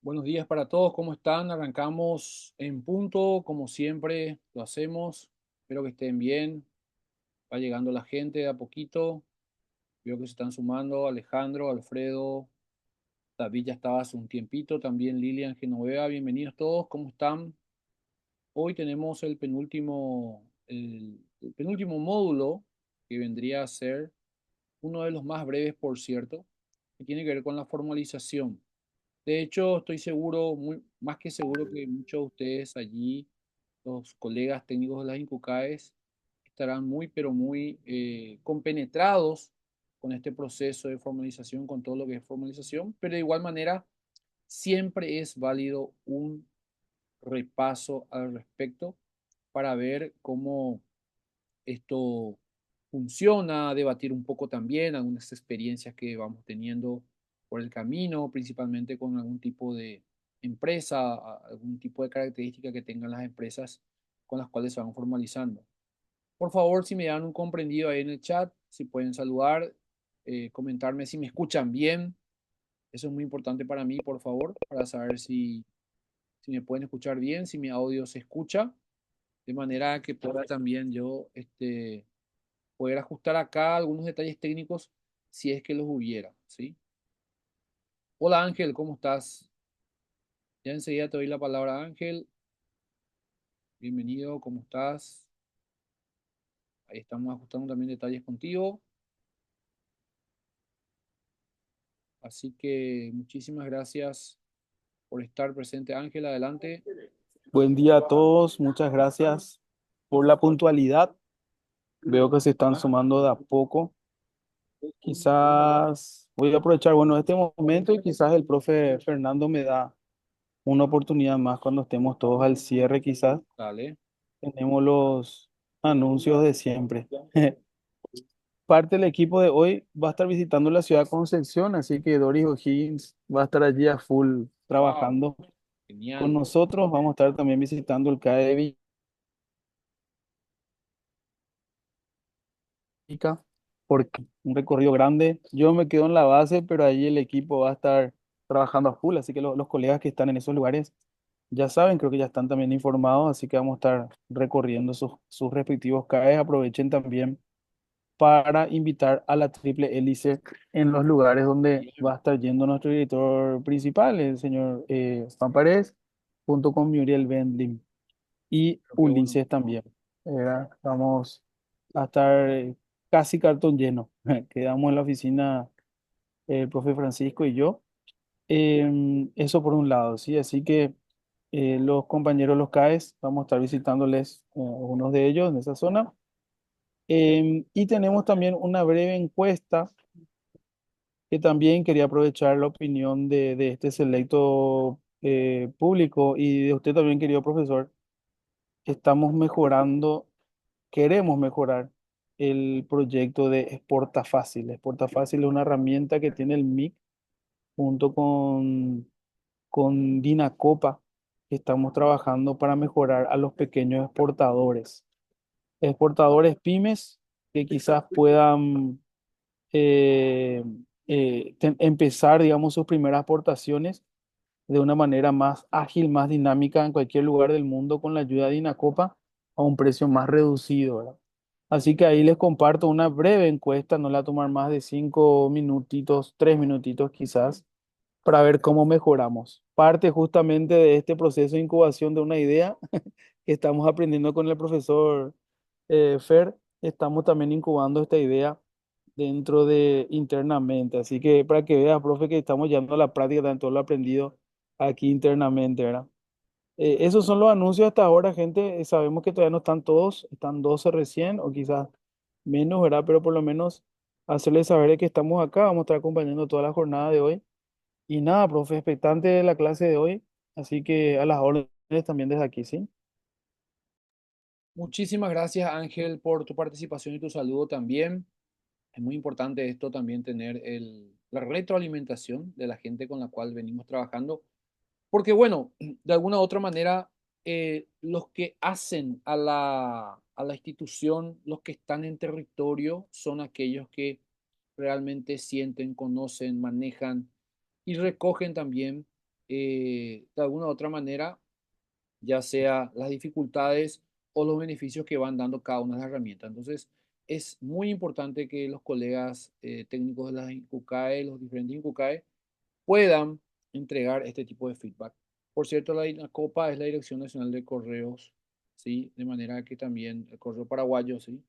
Buenos días para todos, ¿cómo están? Arrancamos en punto, como siempre lo hacemos. Espero que estén bien. Va llegando la gente de a poquito. Veo que se están sumando Alejandro, Alfredo, David ya estaba hace un tiempito, también Lilian Genoveva. Bienvenidos todos, ¿cómo están? Hoy tenemos el penúltimo módulo, que vendría a ser uno de los más breves, por cierto, que tiene que ver con la formalización. De hecho, estoy seguro, más que seguro, que muchos de ustedes allí, los colegas técnicos de las INCUCAES, estarán muy, pero muy compenetrados con este proceso de formalización, con todo lo que es formalización, pero de igual manera siempre es válido un repaso al respecto para ver cómo esto funciona, debatir un poco también algunas experiencias que vamos teniendo por el camino, principalmente con algún tipo de empresa, algún tipo de característica que tengan las empresas con las cuales se van formalizando. Por favor, si me dan un comprendido ahí en el chat, si pueden saludar, comentarme si me escuchan bien. Eso es muy importante para mí, por favor, para saber si me pueden escuchar bien, si mi audio se escucha, de manera que pueda también yo poder ajustar acá algunos detalles técnicos si es que los hubiera, ¿sí? Hola Ángel, ¿cómo estás? Ya enseguida te doy la palabra, Ángel. Bienvenido, ¿cómo estás? Ahí estamos ajustando también detalles contigo. Así que muchísimas gracias por estar presente, Ángel. Adelante. Buen día a todos, muchas gracias por la puntualidad. Veo que se están sumando de a poco. Quizás voy a aprovechar, bueno, este momento y quizás el profe Fernando me da una oportunidad más cuando estemos todos al cierre, quizás Dale. tenemos los anuncios de siempre. Parte del equipo de hoy va a estar visitando la ciudad de Concepción, así que Doris O'Higgins va a estar allí a full Wow, trabajando con genial. nosotros. Vamos a estar también visitando el CAE de Villarrica, porque un recorrido grande. Yo me quedo en la base, pero ahí el equipo va a estar trabajando a full, así que los colegas que están en esos lugares ya saben, creo que ya están también informados, así que vamos a estar recorriendo sus respectivos CAEs. Aprovechen también para invitar a la triple hélice en los lugares donde va a estar yendo nuestro director principal, el señor Juan Paredes, junto con Muriel Bendlim y Pero qué bueno. Ulises también. Vamos a estar casi cartón lleno. Quedamos en la oficina el profe Francisco y yo. Eso por un lado, ¿sí? Así que los compañeros, los CAES, vamos a estar visitándoles algunos de ellos en esa zona. Y tenemos también una breve encuesta que también quería aprovechar la opinión de este selecto público y de usted también, querido profesor. Estamos mejorando, queremos mejorar el proyecto de Exporta Fácil. Exporta Fácil es una herramienta que tiene el MIC junto con Dinacopa, que estamos trabajando para mejorar a los pequeños exportadores pymes que quizás puedan eh, empezar, digamos, sus primeras aportaciones de una manera más ágil, más dinámica en cualquier lugar del mundo con la ayuda de Inacopa a un precio más reducido, ¿verdad? Así que ahí les comparto una breve encuesta, no la va a tomar más de 5 minutitos, 3 minutitos quizás, para ver cómo mejoramos. Parte justamente de este proceso de incubación de una idea que estamos aprendiendo con el profesor Fer, estamos también incubando esta idea dentro de internamente. Así que para que veas, profe, que estamos llevando a la práctica también todo lo aprendido aquí internamente, ¿verdad? Esos son los anuncios hasta ahora, gente. Sabemos que todavía no están todos, están 12 recién o quizás menos, ¿verdad? Pero por lo menos hacerles saber de que estamos acá, vamos a estar acompañando toda la jornada de hoy. Y nada, profe, expectante de la clase de hoy, así que a las órdenes también desde aquí, ¿sí? Muchísimas gracias, Ángel, por tu participación y tu saludo también. Es muy importante esto también tener la retroalimentación de la gente con la cual venimos trabajando. Porque bueno, de alguna u otra manera, los que hacen a la institución, los que están en territorio, son aquellos que realmente sienten, conocen, manejan y recogen también de alguna u otra manera, ya sea las dificultades o los beneficios que van dando cada una de las herramientas. Entonces, es muy importante que los colegas técnicos de las INCUCAE, los diferentes INCUCAE, puedan entregar este tipo de feedback. Por cierto, la INACOPA es la Dirección Nacional de Correos, ¿sí? De manera que también el correo paraguayo, ¿sí?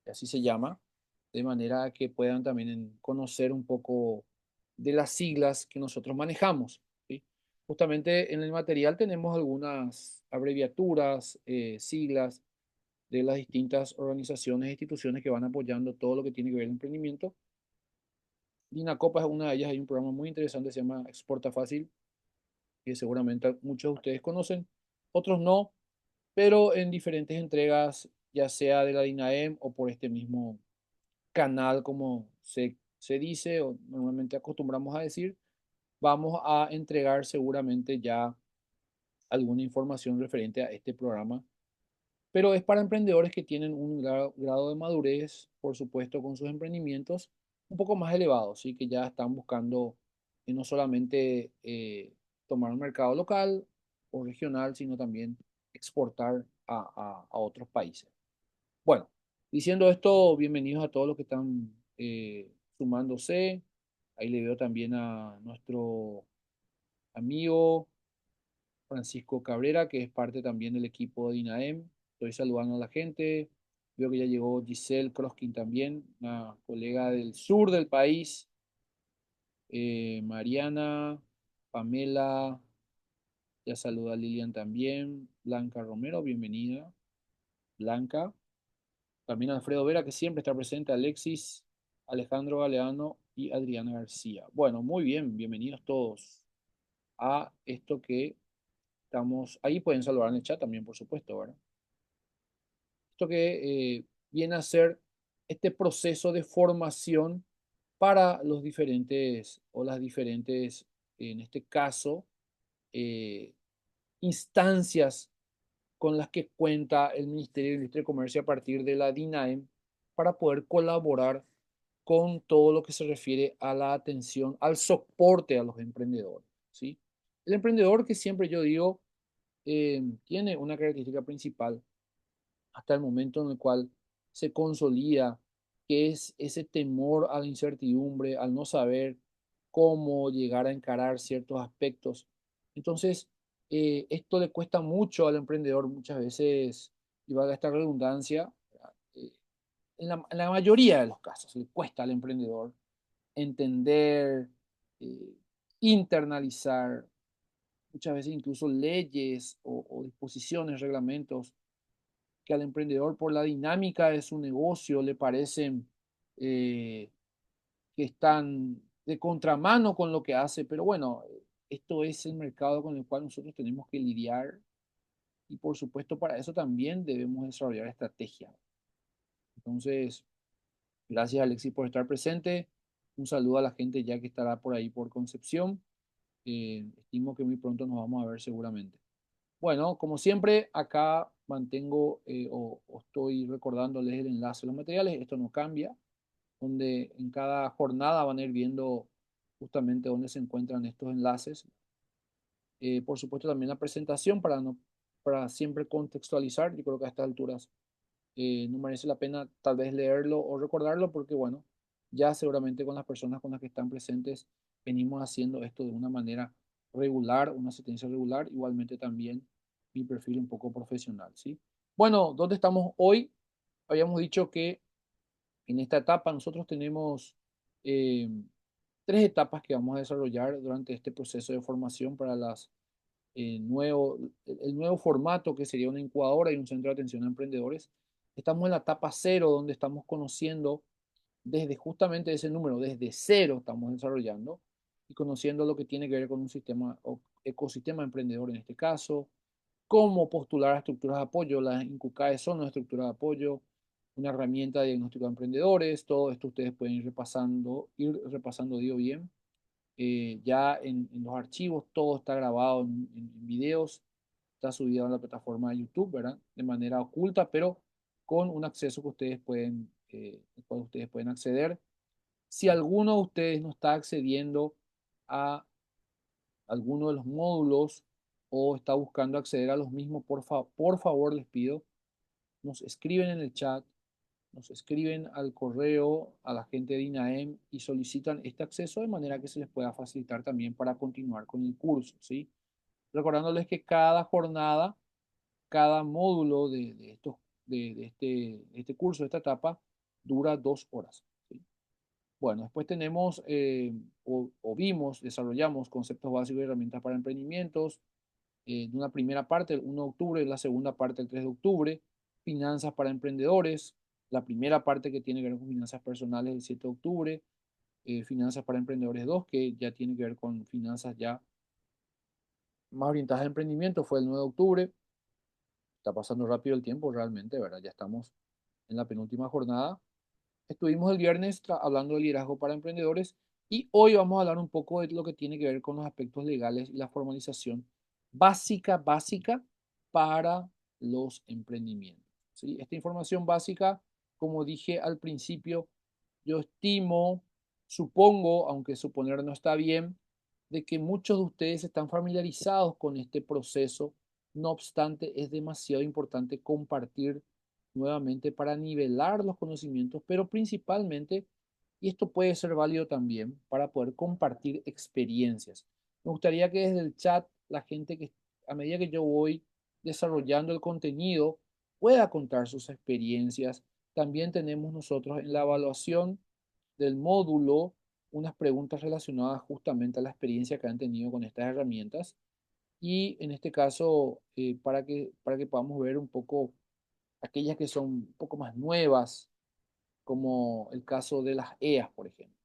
Así se llama, de manera que puedan también conocer un poco de las siglas que nosotros manejamos, ¿sí? Justamente en el material tenemos algunas abreviaturas, siglas de las distintas organizaciones e instituciones que van apoyando todo lo que tiene que ver el emprendimiento. Dinacopa es una de ellas, hay un programa muy interesante, se llama Exporta Fácil, que seguramente muchos de ustedes conocen, otros no, pero en diferentes entregas, ya sea de la DINAEM o por este mismo canal, como se dice o normalmente acostumbramos a decir, vamos a entregar seguramente ya alguna información referente a este programa, pero es para emprendedores que tienen un grado de madurez, por supuesto, con sus emprendimientos un poco más elevados, ¿sí? Que ya están buscando no solamente tomar un mercado local o regional, sino también exportar a otros países. Bueno, diciendo esto, bienvenidos a todos los que están sumándose. Ahí le veo también a nuestro amigo Francisco Cabrera, que es parte también del equipo de INAEM. Estoy saludando a la gente. Veo que ya llegó Giselle Kroskin también, una colega del sur del país. Mariana, Pamela, ya saluda a Lilian también. Blanca Romero, bienvenida. Blanca. También Alfredo Vera, que siempre está presente. Alexis, Alejandro Galeano y Adriana García. Bueno, muy bien, bienvenidos todos a esto que estamos. Ahí pueden saludar en el chat también, por supuesto, ¿verdad? Esto que viene a ser este proceso de formación para los diferentes o las diferentes, en este caso, eh, instancias con las que cuenta el Ministerio de Industria y Comercio a partir de la DINAEM para poder colaborar con todo lo que se refiere a la atención, al soporte a los emprendedores, ¿sí? El emprendedor que siempre yo digo tiene una característica principal hasta el momento en el cual se consolida, que es ese temor a la incertidumbre, al no saber cómo llegar a encarar ciertos aspectos. Entonces, esto le cuesta mucho al emprendedor muchas veces, y va a esta redundancia, eh, en la mayoría de los casos, le cuesta al emprendedor entender, eh, internalizar, muchas veces incluso leyes o disposiciones, reglamentos que al emprendedor por la dinámica de su negocio le parecen eh, que están de contramano con lo que hace, pero bueno, esto es el mercado con el cual nosotros tenemos que lidiar y por supuesto para eso también debemos desarrollar estrategia. Entonces, gracias Alexis por estar presente. Un saludo a la gente ya que estará por ahí por Concepción. Estimo que muy pronto nos vamos a ver seguramente. Bueno, como siempre, acá mantengo o estoy recordándoles el enlace a los materiales. Esto no cambia, donde en cada jornada van a ir viendo justamente dónde se encuentran estos enlaces. Por supuesto, también la presentación para, no, para siempre contextualizar. Yo creo que a estas alturas no merece la pena tal vez leerlo o recordarlo porque, bueno, ya seguramente con las personas con las que están presentes venimos haciendo esto de una manera regular, una asistencia regular, igualmente también mi perfil un poco profesional, ¿sí? Bueno, ¿dónde estamos hoy? Habíamos dicho que en esta etapa nosotros tenemos eh, tres etapas que vamos a desarrollar durante este proceso de formación para el nuevo formato que sería una incubadora y un centro de atención a emprendedores. Estamos en la etapa cero, donde estamos conociendo desde justamente ese número, desde cero estamos desarrollando y conociendo lo que tiene que ver con un sistema o ecosistema emprendedor en este caso, cómo postular a estructuras de apoyo. Las INCUCAE son una estructura de apoyo, una herramienta de diagnóstico de emprendedores. Todo esto ustedes pueden ir repasando, digo bien. Ya en los archivos todo está grabado en videos, está subido a la plataforma de YouTube, ¿verdad? De manera oculta, pero con un acceso que ustedes pueden, al cual ustedes pueden acceder. Si alguno de ustedes no está accediendo a alguno de los módulos o está buscando acceder a los mismos, por favor les pido, nos escriben en el chat, nos escriben al correo a la gente de INAEM y solicitan este acceso de manera que se les pueda facilitar también para continuar con el curso, ¿sí? Recordándoles que cada jornada, cada módulo de este curso, de esta etapa, dura 2 horas, ¿sí? Bueno, después tenemos o vimos, desarrollamos conceptos básicos y herramientas para emprendimientos, de una primera parte el 1 de octubre, la segunda parte el 3 de octubre, finanzas para emprendedores, la primera parte que tiene que ver con finanzas personales el 7 de octubre, finanzas para emprendedores 2 que ya tiene que ver con finanzas ya más orientadas a emprendimiento, fue el 9 de octubre. Está pasando rápido el tiempo realmente, ¿verdad? Ya estamos en la penúltima jornada. Estuvimos el viernes hablando de liderazgo para emprendedores y hoy vamos a hablar un poco de lo que tiene que ver con los aspectos legales y la formalización básica para los emprendimientos, ¿sí? Esta información básica, como dije al principio, yo estimo, supongo, aunque suponer no está bien, de que muchos de ustedes están familiarizados con este proceso. No obstante, es demasiado importante compartir nuevamente para nivelar los conocimientos, pero principalmente, y esto puede ser válido también, para poder compartir experiencias. Me gustaría que desde el chat la gente que a medida que yo voy desarrollando el contenido pueda contar sus experiencias. También tenemos nosotros en la evaluación del módulo unas preguntas relacionadas justamente a la experiencia que han tenido con estas herramientas y en este caso para que podamos ver un poco aquellas que son un poco más nuevas, como el caso de las EAs, por ejemplo.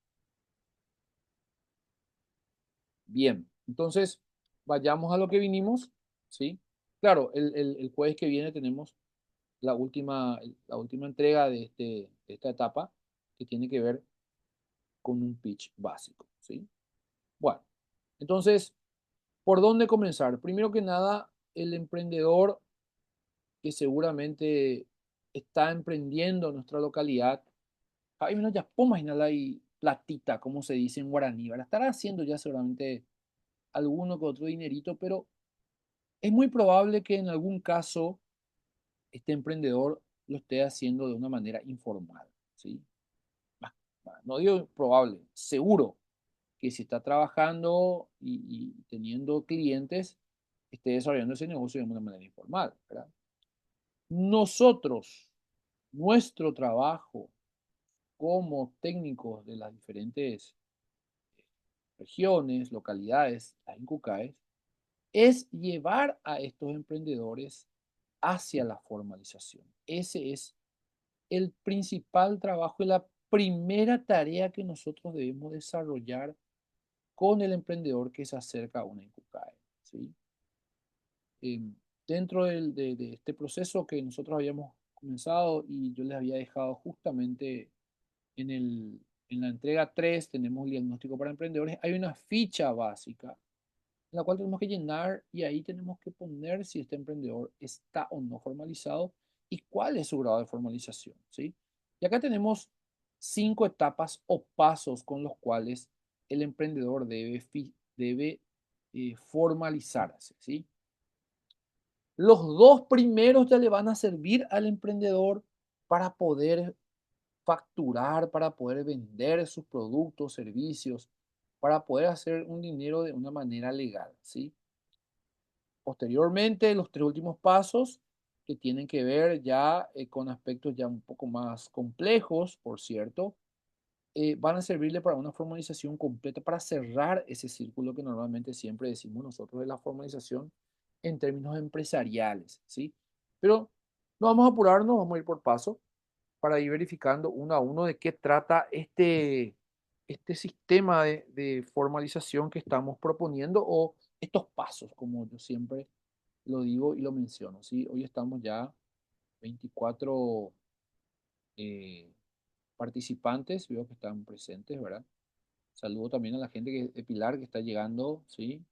Bien, entonces vayamos a lo que vinimos, ¿sí? Claro, el jueves que viene tenemos la última entrega de esta etapa que tiene que ver con un pitch básico, ¿sí? Bueno, entonces, ¿por dónde comenzar? Primero que nada, el emprendedor que seguramente está emprendiendo en nuestra localidad. Ay, menos ya puedo imaginar ahí platita, como se dice en guaraní, ¿verdad? Estará haciendo ya seguramente alguno que otro dinerito, pero es muy probable que en algún caso este emprendedor lo esté haciendo de una manera informal, ¿sí? No digo probable, seguro que si está trabajando y teniendo clientes, esté desarrollando ese negocio de una manera informal, ¿verdad? Nosotros, nuestro trabajo como técnicos de las diferentes regiones, localidades, las INCUCAES, es llevar a estos emprendedores hacia la formalización. Ese es el principal trabajo y la primera tarea que nosotros debemos desarrollar con el emprendedor que se acerca a una INCUCAE, ¿sí? Eh, Dentro de este proceso que nosotros habíamos comenzado y yo les había dejado justamente en la entrega 3 tenemos el diagnóstico para emprendedores, hay una ficha básica en la cual tenemos que llenar y ahí tenemos que poner si este emprendedor está o no formalizado y cuál es su grado de formalización, ¿sí? Y acá tenemos 5 etapas o pasos con los cuales el emprendedor debe formalizarse, ¿sí? Los dos primeros ya le van a servir al emprendedor para poder facturar, para poder vender sus productos, servicios, para poder hacer un dinero de una manera legal, ¿sí? Posteriormente, los 3 últimos pasos que tienen que ver ya con aspectos ya un poco más complejos, por cierto, van a servirle para una formalización completa, para cerrar ese círculo que normalmente siempre decimos nosotros de la formalización en términos empresariales, ¿sí? Pero no vamos a apurarnos, vamos a ir por paso para ir verificando uno a uno de qué trata este sistema de formalización que estamos proponiendo o estos pasos, como yo siempre lo digo y lo menciono, ¿sí? Hoy estamos ya 24 eh, participantes, veo que están presentes, ¿verdad? Saludo también a la gente de Pilar que está llegando, ¿sí?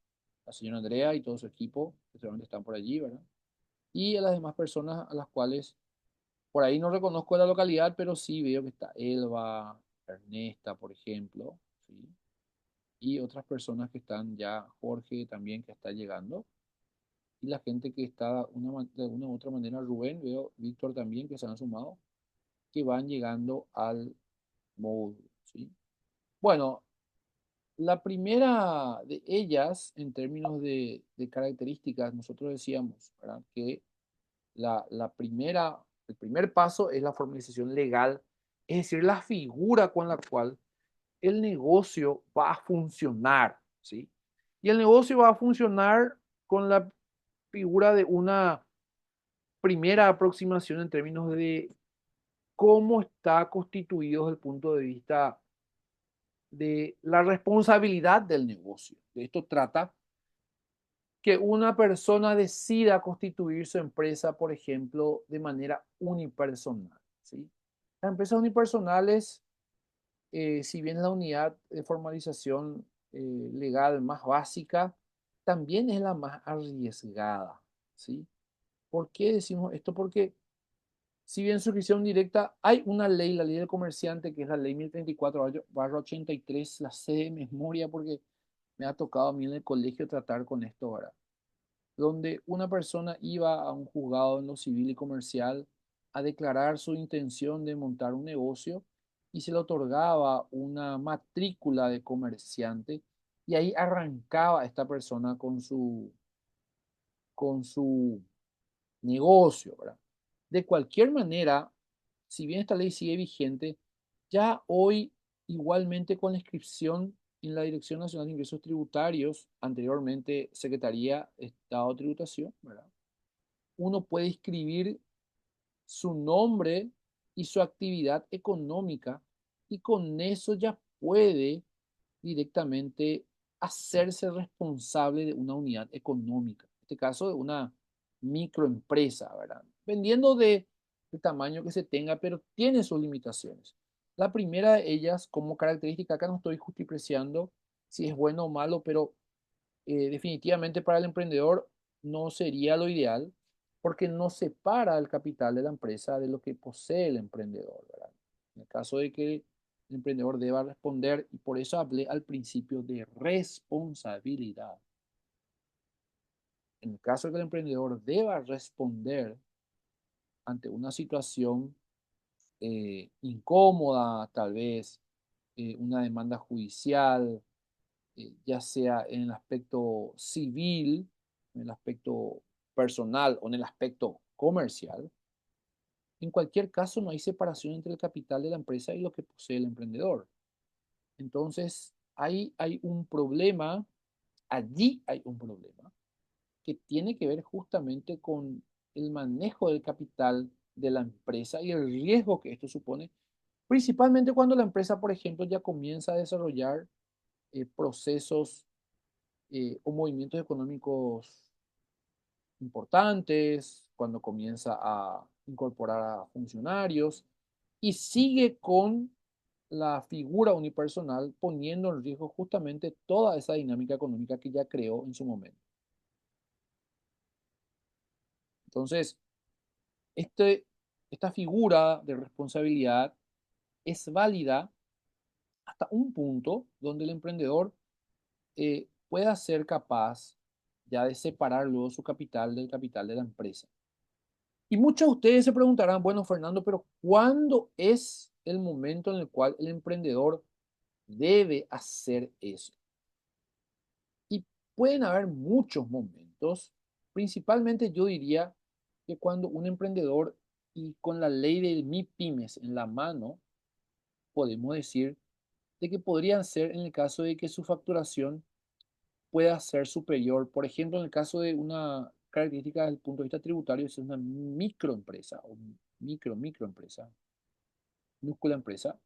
La señora Andrea y todo su equipo, que seguramente están por allí, ¿verdad? Y a las demás personas a las cuales por ahí no reconozco la localidad, pero sí veo que está Elba, Ernesta, por ejemplo, ¿sí? y otras personas que están ya, Jorge también que está llegando, y la gente que está de una u otra manera, Rubén, veo, Víctor también que se han sumado, que van llegando al módulo, ¿sí? Bueno, la primera de ellas, en términos de características, nosotros decíamos, ¿verdad? Que el primer paso es la formalización legal, es decir, la figura con la cual el negocio va a funcionar, ¿sí? Y el negocio va a funcionar con la figura de una primera aproximación en términos de cómo está constituido desde el punto de vista de la responsabilidad del negocio. De esto trata que una persona decida constituir su empresa, por ejemplo, de manera unipersonal, ¿sí? Las empresas unipersonales, si bien es la unidad de formalización legal más básica, también es la más arriesgada, ¿sí? ¿Por qué decimos esto? Porque si bien suscripción directa, hay una ley, la ley del comerciante, que es la ley 1034/83, la sé de memoria porque me ha tocado a mí en el colegio tratar con esto ahora, donde una persona iba a un juzgado en lo civil y comercial a declarar su intención de montar un negocio y se le otorgaba una matrícula de comerciante y ahí arrancaba esta persona con su negocio, ¿verdad? De cualquier manera, si bien esta ley sigue vigente, ya hoy igualmente con la inscripción en la Dirección Nacional de Ingresos Tributarios, anteriormente Secretaría de Estado de Tributación, ¿verdad? Uno puede inscribir su nombre y su actividad económica y con eso ya puede directamente hacerse responsable de una unidad económica, en este caso de una microempresa, ¿verdad? Vendiendo de tamaño que se tenga, pero tiene sus limitaciones. La primera de ellas, como característica, acá no estoy justipreciando si es bueno o malo, pero definitivamente para el emprendedor no sería lo ideal porque no separa el capital de la empresa de lo que posee el emprendedor, ¿verdad? En el caso de que el emprendedor deba responder, y por eso hablé al principio de responsabilidad. En el caso de que el emprendedor deba responder ante una situación incómoda, tal vez una demanda judicial, ya sea en el aspecto civil, en el aspecto personal o en el aspecto comercial, en cualquier caso no hay separación entre el capital de la empresa y lo que posee el emprendedor. Entonces, ahí hay un problema, allí hay un problema que tiene que ver justamente con el manejo del capital de la empresa y el riesgo que esto supone, principalmente cuando la empresa, por ejemplo, ya comienza a desarrollar procesos o movimientos económicos importantes, cuando comienza a incorporar a funcionarios y sigue con la figura unipersonal poniendo en riesgo justamente toda esa dinámica económica que ya creó en su momento. Entonces, este, esta figura de responsabilidad es válida hasta un punto donde el emprendedor pueda ser capaz ya de separar luego su capital del capital de la empresa. Y muchos de ustedes se preguntarán, bueno, Fernando, pero ¿cuándo es el momento en el cual el emprendedor debe hacer eso? Y pueden haber muchos momentos, principalmente yo diría que cuando un emprendedor y con la ley del MIPYMES en la mano, podemos decir de que podrían ser en el caso de que su facturación pueda ser superior. Por ejemplo, en el caso de una característica desde el punto de vista tributario, es una microempresa o microempresa, minúscula empresa,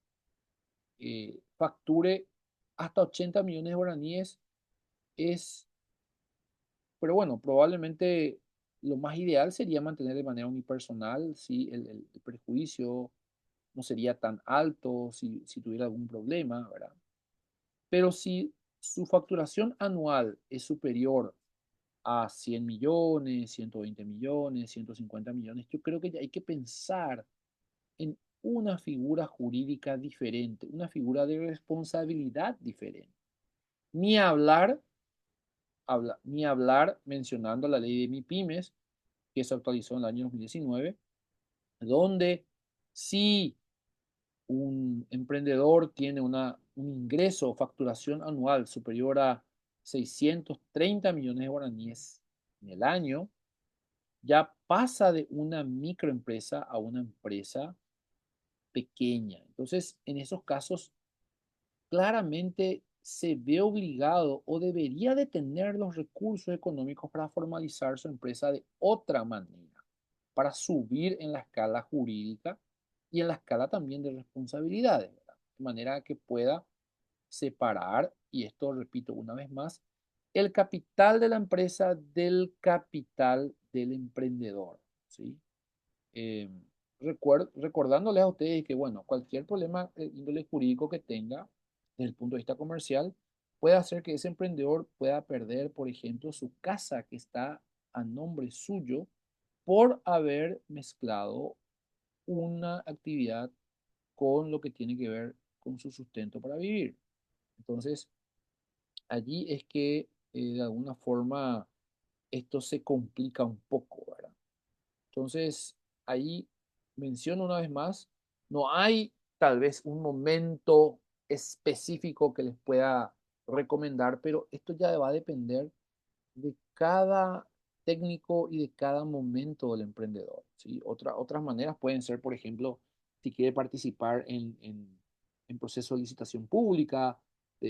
facture hasta 80 millones de guaraníes, es, pero bueno, probablemente lo más ideal sería mantener de manera unipersonal, si el perjuicio no sería tan alto, si tuviera algún problema, ¿verdad? Pero si su facturación anual es superior a 100 millones, 120 millones, 150 millones, yo creo que ya hay que pensar en una figura jurídica diferente, una figura de responsabilidad diferente. Ni hablar, ni hablar mencionando la ley de MIPYMES, que se actualizó en el año 2019, donde si un emprendedor tiene un ingreso o facturación anual superior a 630 millones de guaraníes en el año, ya pasa de una microempresa a una empresa pequeña. Entonces, en esos casos, claramente se ve obligado o debería de tener los recursos económicos para formalizar su empresa de otra manera, para subir en la escala jurídica y en la escala también de responsabilidades, ¿verdad? De manera que pueda separar, y esto repito una vez más, el capital de la empresa del capital del emprendedor, ¿sí? Eh, Recordándoles a ustedes que, bueno, cualquier problema de índole jurídico que tenga desde el punto de vista comercial puede hacer que ese emprendedor pueda perder, por ejemplo, su casa que está a nombre suyo por haber mezclado una actividad con lo que tiene que ver con su sustento para vivir. Entonces, allí es que de alguna forma esto se complica un poco, ¿verdad? Entonces, ahí menciono una vez más, no hay tal vez un momento específico que les pueda recomendar, pero esto ya va a depender de cada técnico y de cada momento del emprendedor, ¿sí? Otras maneras pueden ser, por ejemplo, si quiere participar en proceso de licitación pública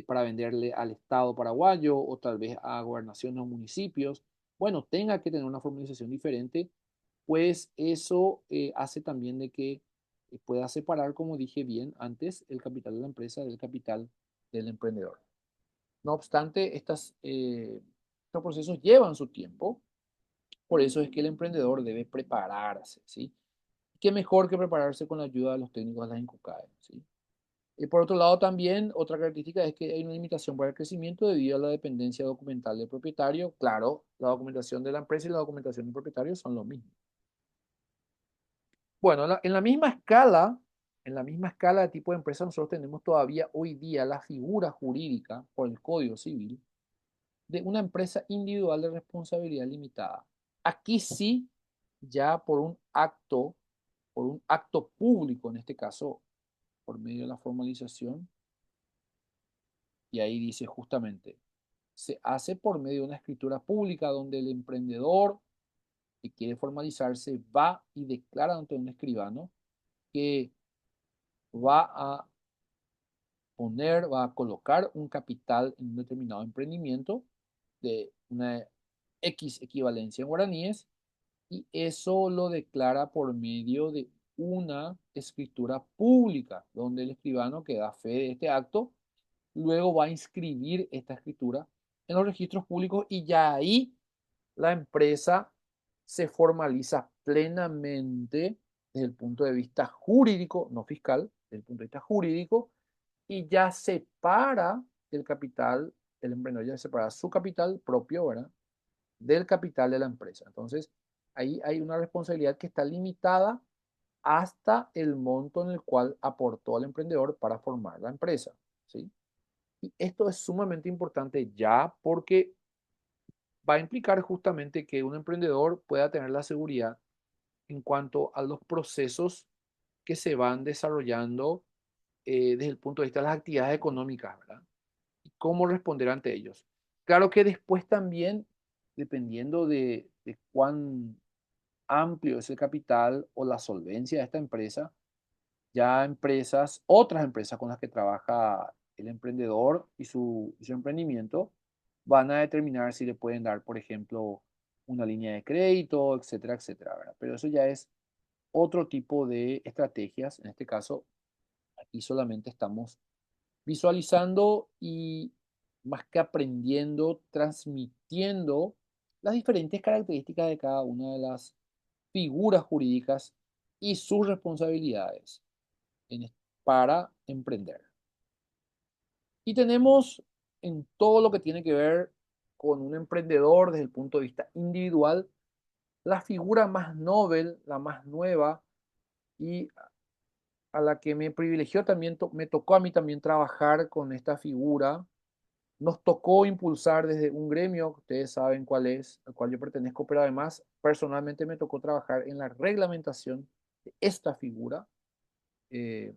para venderle al Estado paraguayo o tal vez a gobernaciones o municipios, bueno, tenga que tener una formalización diferente, pues eso hace también de que pueda separar, como dije bien antes, el capital de la empresa del capital del emprendedor. No obstante, estos procesos llevan su tiempo, por eso es que el emprendedor debe prepararse, ¿sí? ¿Qué mejor que prepararse con la ayuda de los técnicos de las INCUCAE, ¿sí? Y por otro lado, también otra característica es que hay una limitación para el crecimiento debido a la dependencia documental del propietario. Claro, la documentación de la empresa y la documentación del propietario son lo mismo. Bueno, en la misma escala de tipo de empresa, nosotros tenemos todavía hoy día la figura jurídica por el Código Civil de una empresa individual de responsabilidad limitada. Aquí sí, ya por un acto público, en este caso, por medio de la formalización, y ahí dice justamente, se hace por medio de una escritura pública donde el emprendedor que quiere formalizarse va y declara ante un escribano que va a va a colocar un capital en un determinado emprendimiento de una X equivalencia en guaraníes y eso lo declara por medio de una escritura pública, donde el escribano que da fe de este acto, luego va a inscribir esta escritura en los registros públicos y ya ahí la empresa se formaliza plenamente desde el punto de vista jurídico, no fiscal, desde el punto de vista jurídico, y ya separa el capital, el emprendedor ya separa su capital propio, ¿verdad? Del capital de la empresa. Entonces, ahí hay una responsabilidad que está limitada hasta el monto en el cual aportó el emprendedor para formar la empresa, ¿sí? Y esto es sumamente importante ya porque va a implicar justamente que un emprendedor pueda tener la seguridad en cuanto a los procesos que se van desarrollando desde el punto de vista de las actividades económicas, ¿verdad? Y cómo responder ante ellos. Claro que después también, dependiendo de cuán amplio es el capital o la solvencia de esta empresa, ya otras empresas con las que trabaja el emprendedor y su emprendimiento, van a determinar si le pueden dar, por ejemplo, una línea de crédito, etcétera, etcétera, ¿verdad? Pero eso ya es otro tipo de estrategias. En este caso, aquí solamente estamos visualizando y más que aprendiendo, transmitiendo las diferentes características de cada una de las figuras jurídicas y sus responsabilidades para emprender. Y tenemos en todo lo que tiene que ver con un emprendedor desde el punto de vista individual, la figura más novel, la más nueva y a la que me privilegió también, me tocó a mí también trabajar con esta figura Nos tocó impulsar desde un gremio, que ustedes saben cuál es, al cual yo pertenezco, pero además personalmente me tocó trabajar en la reglamentación de esta figura. Eh,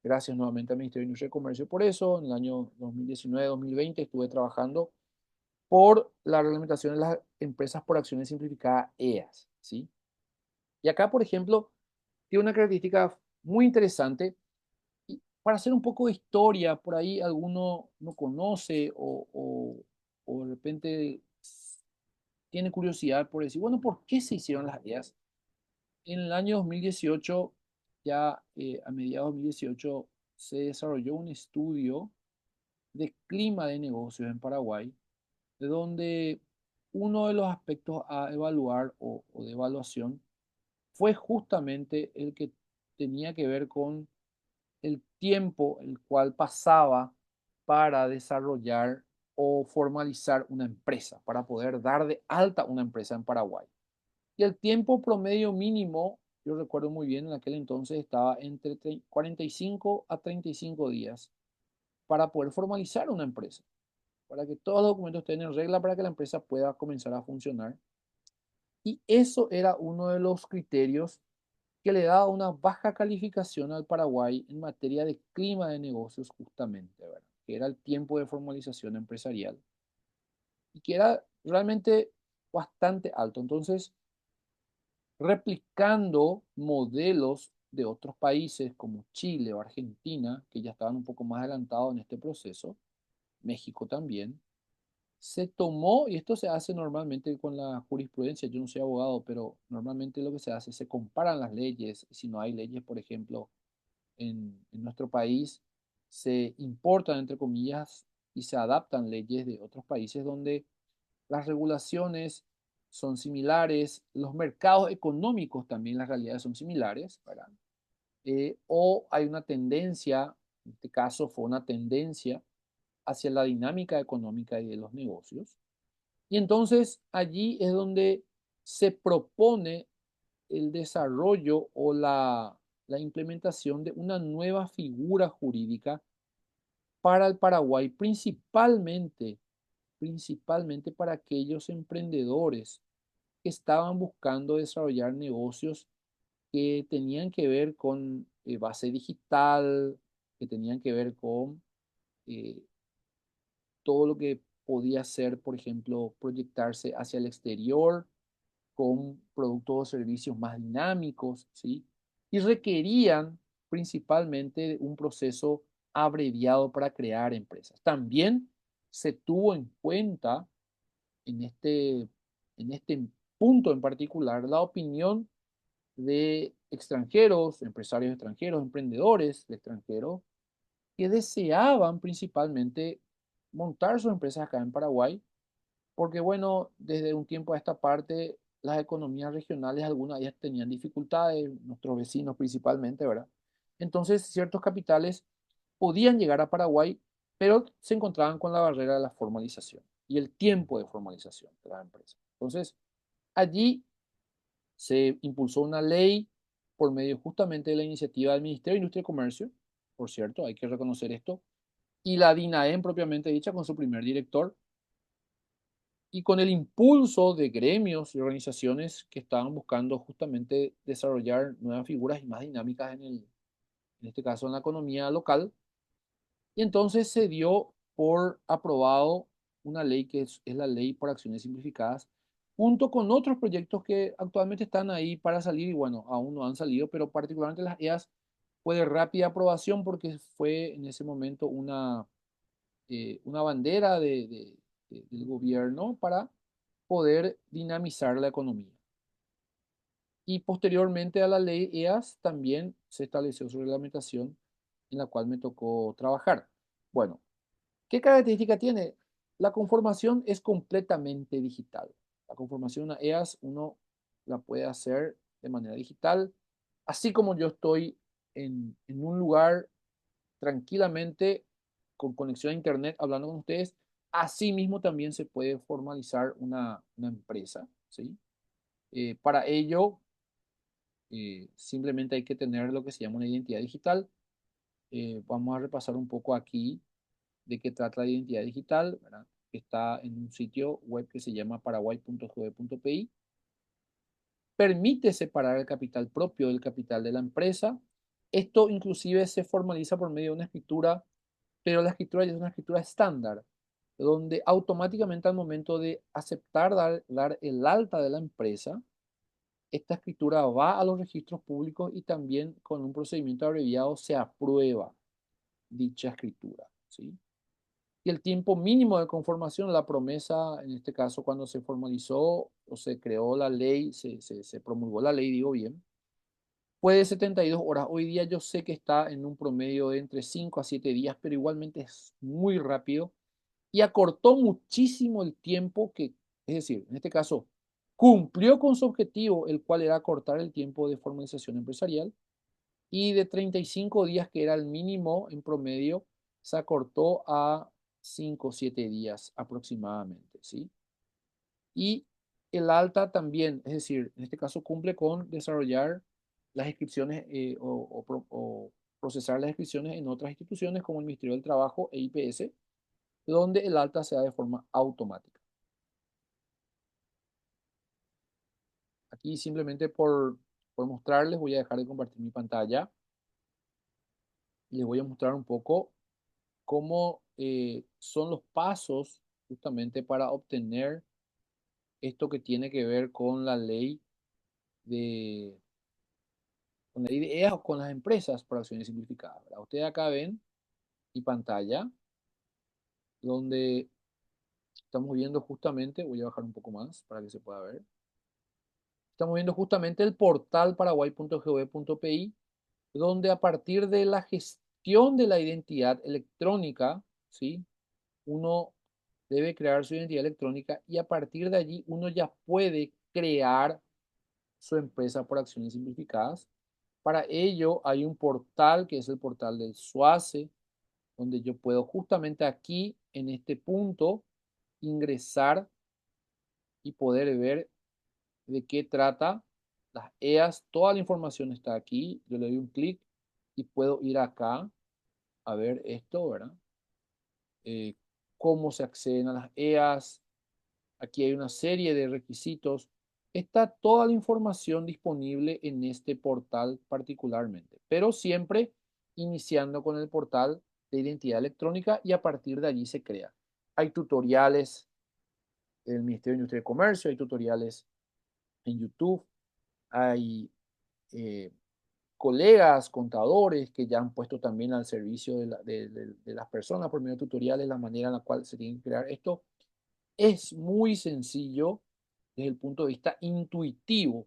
Gracias nuevamente al Ministerio de Industria y Comercio por eso. En el año 2019-2020 estuve trabajando por la reglamentación de las empresas por acciones simplificadas EAS, ¿sí? Y acá, por ejemplo, tiene una característica muy interesante. Y para hacer un poco de historia, por ahí alguno no conoce o de repente tiene curiosidad por decir, bueno, ¿por qué se hicieron las EAS? En el año 2018, ya a mediados de 2018, se desarrolló un estudio de clima de negocios en Paraguay, de donde uno de los aspectos a evaluar o de evaluación fue justamente el que tenía que ver con el tiempo el cual pasaba para desarrollar o formalizar una empresa, para poder dar de alta una empresa en Paraguay. Y el tiempo promedio mínimo, yo recuerdo muy bien, en aquel entonces estaba entre 45 a 35 días para poder formalizar una empresa, para que todos los documentos estén en regla para que la empresa pueda comenzar a funcionar. Y eso era uno de los criterios que le daba una baja calificación al Paraguay en materia de clima de negocios justamente, ¿verdad? Que era el tiempo de formalización empresarial y que era realmente bastante alto. Entonces, replicando modelos de otros países como Chile o Argentina, que ya estaban un poco más adelantados en este proceso, México también, se tomó, y esto se hace normalmente con la jurisprudencia, yo no soy abogado, pero normalmente lo que se hace, se comparan las leyes, si no hay leyes, por ejemplo, en nuestro país, se importan, entre comillas, y se adaptan leyes de otros países donde las regulaciones son similares, los mercados económicos también, las realidades son similares, ¿verdad? O hay una tendencia, en este caso fue una tendencia hacia la dinámica económica y de los negocios. Y entonces allí es donde se propone el desarrollo o la implementación de una nueva figura jurídica para el Paraguay, principalmente para aquellos emprendedores que estaban buscando desarrollar negocios que tenían que ver con base digital, que tenían que ver con eh, todo lo que podía ser, por ejemplo, proyectarse hacia el exterior con productos o servicios más dinámicos, ¿sí? Y requerían principalmente un proceso abreviado para crear empresas. También se tuvo en cuenta en este punto en particular la opinión de extranjeros, empresarios extranjeros, emprendedores de extranjeros, que deseaban principalmente montar sus empresas acá en Paraguay porque bueno, desde un tiempo a esta parte, las economías regionales, algunas de ellas tenían dificultades, nuestros vecinos principalmente, ¿verdad? Entonces, ciertos capitales podían llegar a Paraguay, pero se encontraban con la barrera de la formalización y el tiempo de formalización de las empresas. Entonces, allí se impulsó una ley por medio justamente de la iniciativa del Ministerio de Industria y Comercio, por cierto, hay que reconocer esto, y la DINAEM propiamente dicha con su primer director, y con el impulso de gremios y organizaciones que estaban buscando justamente desarrollar nuevas figuras y más dinámicas en este caso en la economía local. Y entonces se dio por aprobado una ley que es la ley por acciones simplificadas, junto con otros proyectos que actualmente están ahí para salir y bueno, aún no han salido, pero particularmente las EAS fue de rápida aprobación porque fue en ese momento una bandera del gobierno para poder dinamizar la economía. Y posteriormente a la ley EAS también se estableció su reglamentación en la cual me tocó trabajar. Bueno, ¿qué característica tiene? La conformación es completamente digital. La conformación a EAS uno la puede hacer de manera digital, así como yo estoy en un lugar tranquilamente con conexión a internet hablando con ustedes, así mismo también se puede formalizar una empresa, ¿sí? Para ello, simplemente hay que tener lo que se llama una identidad digital. Vamos a repasar un poco aquí. de qué trata la identidad digital, ¿verdad? Está en un sitio web que se llama paraguay.gov.pi. Permite separar el capital propio del capital de la empresa. Esto inclusive se formaliza por medio de una escritura, pero la escritura ya es una escritura estándar, donde automáticamente al momento de aceptar dar el alta de la empresa, esta escritura va a los registros públicos y también con un procedimiento abreviado se aprueba dicha escritura, ¿sí? Y el tiempo mínimo de conformación, la promesa, en este caso cuando se formalizó o se creó la ley, se promulgó la ley, digo bien, fue de 72 horas. Hoy día yo sé que está en un promedio de entre 5 a 7 días, pero igualmente es muy rápido y acortó muchísimo el tiempo que, es decir, en este caso, cumplió con su objetivo, el cual era acortar el tiempo de formalización empresarial y de 35 días, que era el mínimo en promedio, se acortó a 5 o 7 días aproximadamente, ¿sí? Y el alta también, es decir, en este caso cumple con desarrollar las inscripciones o procesar las inscripciones en otras instituciones como el Ministerio del Trabajo e IPS, donde el alta se da de forma automática. Aquí simplemente por mostrarles voy a dejar de compartir mi pantalla y les voy a mostrar un poco cómo son los pasos justamente para obtener esto que tiene que ver con la ley de, con la ley de EAS o con las empresas por acciones simplificadas, ¿verdad? Ustedes acá ven mi pantalla donde estamos viendo justamente, voy a bajar un poco más para que se pueda ver, estamos viendo justamente el portal paraguay.gov.pi, donde a partir de la gestión de la identidad electrónica, ¿sí? Uno debe crear su identidad electrónica y a partir de allí uno ya puede crear su empresa por acciones simplificadas. Para ello hay un portal que es el portal del SUACE, donde yo puedo justamente aquí en este punto ingresar y poder ver de qué trata las EAS. Toda la información está aquí. Yo le doy un clic y puedo ir acá a ver esto, ¿verdad? Eh, cómo se acceden a las EAS. Aquí hay una serie de requisitos. Está toda la información disponible en este portal particularmente, pero siempre iniciando con el portal de identidad electrónica y a partir de allí se crea. Hay tutoriales del Ministerio de Industria y Comercio, hay tutoriales en YouTube, hay eh, colegas, contadores que ya han puesto también al servicio de las personas por medio de tutoriales la manera en la cual se tiene que crear esto. Es muy sencillo desde el punto de vista intuitivo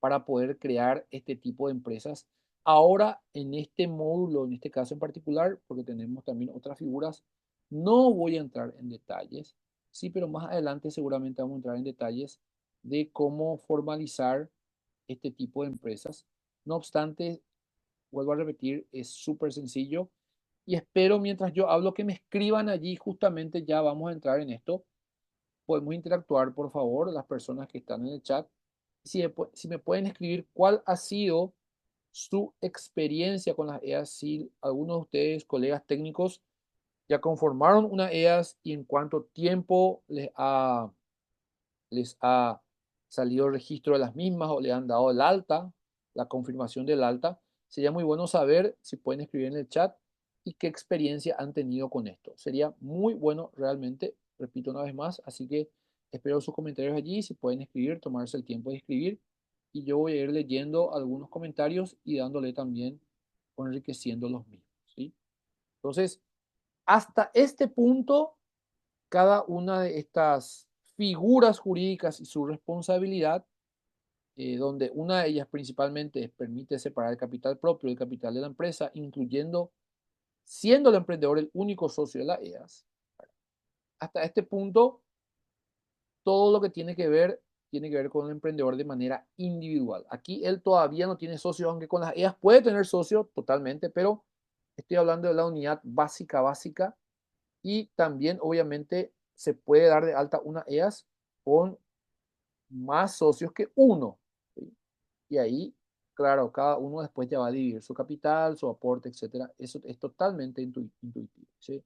para poder crear este tipo de empresas. Ahora, en este módulo, en este caso en particular, porque tenemos también otras figuras, no voy a entrar en detalles, sí, pero más adelante seguramente vamos a entrar en detalles de cómo formalizar este tipo de empresas. No obstante, vuelvo a repetir, es súper sencillo y espero mientras yo hablo que me escriban allí, justamente ya vamos a entrar en esto. Podemos interactuar, por favor, las personas que están en el chat. Si me pueden escribir cuál ha sido su experiencia con las EAS, si algunos de ustedes, colegas técnicos, ya conformaron una EAS y en cuánto tiempo les ha salido el registro de las mismas o le han dado el alta, la confirmación del alta. Sería muy bueno saber si pueden escribir en el chat y qué experiencia han tenido con esto. Sería muy bueno realmente, repito una vez más, así que espero sus comentarios allí, si pueden escribir, tomarse el tiempo de escribir y yo voy a ir leyendo algunos comentarios y dándole también o enriqueciendo los mismos, ¿sí? Entonces, hasta este punto cada una de estas figuras jurídicas y su responsabilidad, donde una de ellas principalmente permite separar el capital propio del capital de la empresa, incluyendo siendo el emprendedor el único socio de la EAS. Hasta este punto, todo lo que tiene que ver con el emprendedor de manera individual. Aquí él todavía no tiene socio, aunque con las EAS puede tener socio totalmente, pero estoy hablando de la unidad básica y también obviamente se puede dar de alta una EAS con más socios que uno, ¿sí? Y ahí, claro, cada uno después ya va a dividir su capital, su aporte, etcétera. Eso es totalmente intuitivo, ¿sí?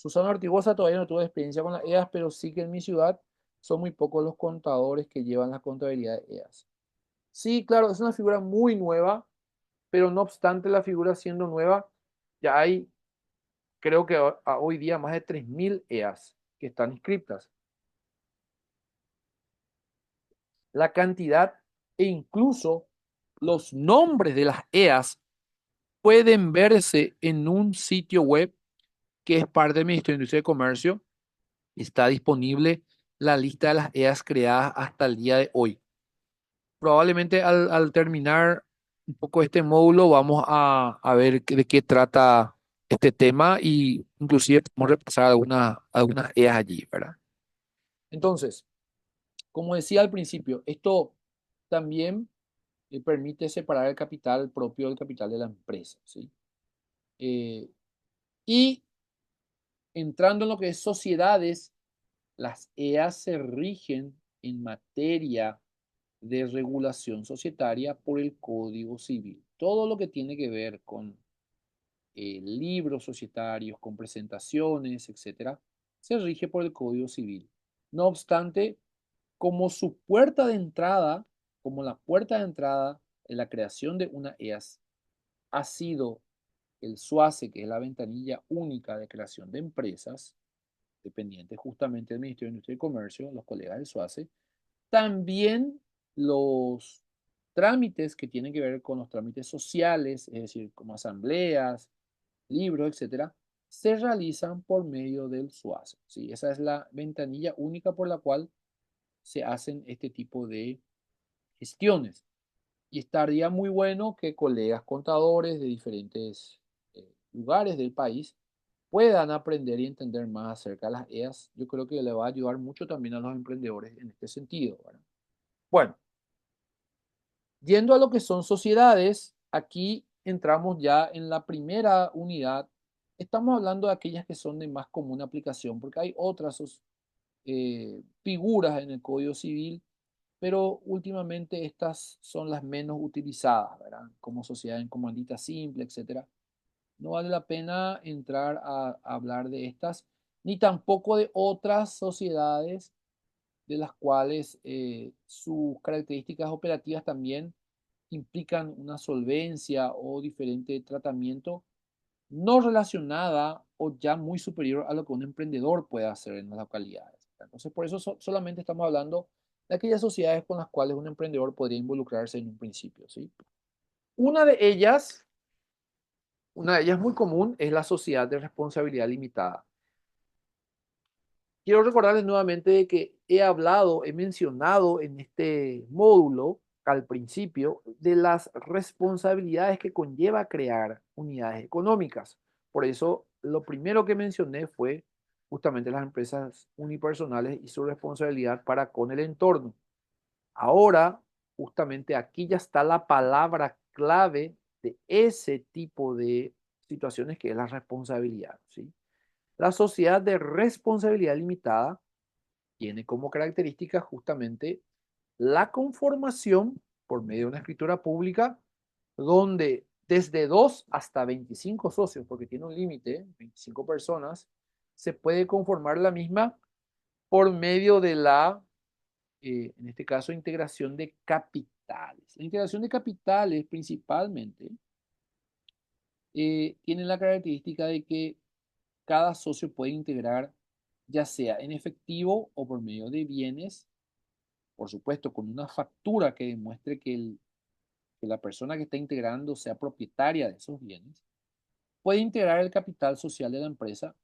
Susana Ortigosa todavía no tuve experiencia con las EAS, pero sí que en mi ciudad son muy pocos los contadores que llevan la contabilidad de EAS. Sí, claro, es una figura muy nueva, pero no obstante la figura siendo nueva, ya hay, creo que hoy día, más de 3.000 EAS que están inscritas. La cantidad e incluso los nombres de las EAS pueden verse en un sitio web que es parte del Ministerio de Industria y Comercio. Está disponible la lista de las EAS creadas hasta el día de hoy. Probablemente al terminar un poco este módulo vamos a ver de qué trata este tema y inclusive vamos a repasar algunas EAS allí, ¿verdad? Entonces, como decía al principio, esto también permite separar el capital propio del capital de la empresa, ¿sí? Eh, y entrando en lo que es sociedades, las EAS se rigen en materia de regulación societaria por el Código Civil. Todo lo que tiene que ver con libros societarios, con presentaciones, etcétera, se rige por el Código Civil. No obstante, como su puerta de entrada, como la puerta de entrada en la creación de una EAS ha sido el SUACE, que es la ventanilla única de creación de empresas, dependiente justamente del Ministerio de Industria y Comercio, los colegas del SUACE, también los trámites que tienen que ver con los trámites sociales, es decir, como asambleas, libros, etcétera, se realizan por medio del SUACE. ¿Sí? Esa es la ventanilla única por la cual se hacen este tipo de gestiones. Y estaría muy bueno que colegas contadores de diferentes lugares del país puedan aprender y entender más acerca de las EAS. Yo creo que le va a ayudar mucho también a los emprendedores en este sentido, ¿verdad? Bueno, yendo a lo que son sociedades, aquí entramos ya en la primera unidad. Estamos hablando de aquellas que son de más común aplicación, porque hay otras figuras en el Código Civil, pero últimamente estas son las menos utilizadas, ¿verdad? Como sociedad en comandita simple, etcétera. No vale la pena entrar a hablar de estas, ni tampoco de otras sociedades de las cuales sus características operativas también implican una solvencia o diferente tratamiento no relacionada o ya muy superior a lo que un emprendedor puede hacer en las localidades. Entonces, por eso solamente estamos hablando de aquellas sociedades con las cuales un emprendedor podría involucrarse en un principio, ¿sí? Una de ellas, una de ellas muy común es la sociedad de responsabilidad limitada. Quiero recordarles nuevamente de que he hablado, he mencionado en este módulo al principio de las responsabilidades que conlleva crear unidades económicas. Por eso, lo primero que mencioné fue justamente las empresas unipersonales y su responsabilidad para con el entorno. Ahora, justamente aquí ya está la palabra clave de ese tipo de situaciones que es la responsabilidad, ¿sí? La sociedad de responsabilidad limitada tiene como característica justamente la conformación por medio de una escritura pública donde desde 2 hasta 25 socios, porque tiene un límite, 25 personas, se puede conformar la misma por medio de en este caso, integración de capitales. La integración de capitales principalmente tiene la característica de que cada socio puede integrar ya sea en efectivo o por medio de bienes, por supuesto, con una factura que demuestre que la persona que está integrando sea propietaria de esos bienes, puede integrar el capital social de la empresa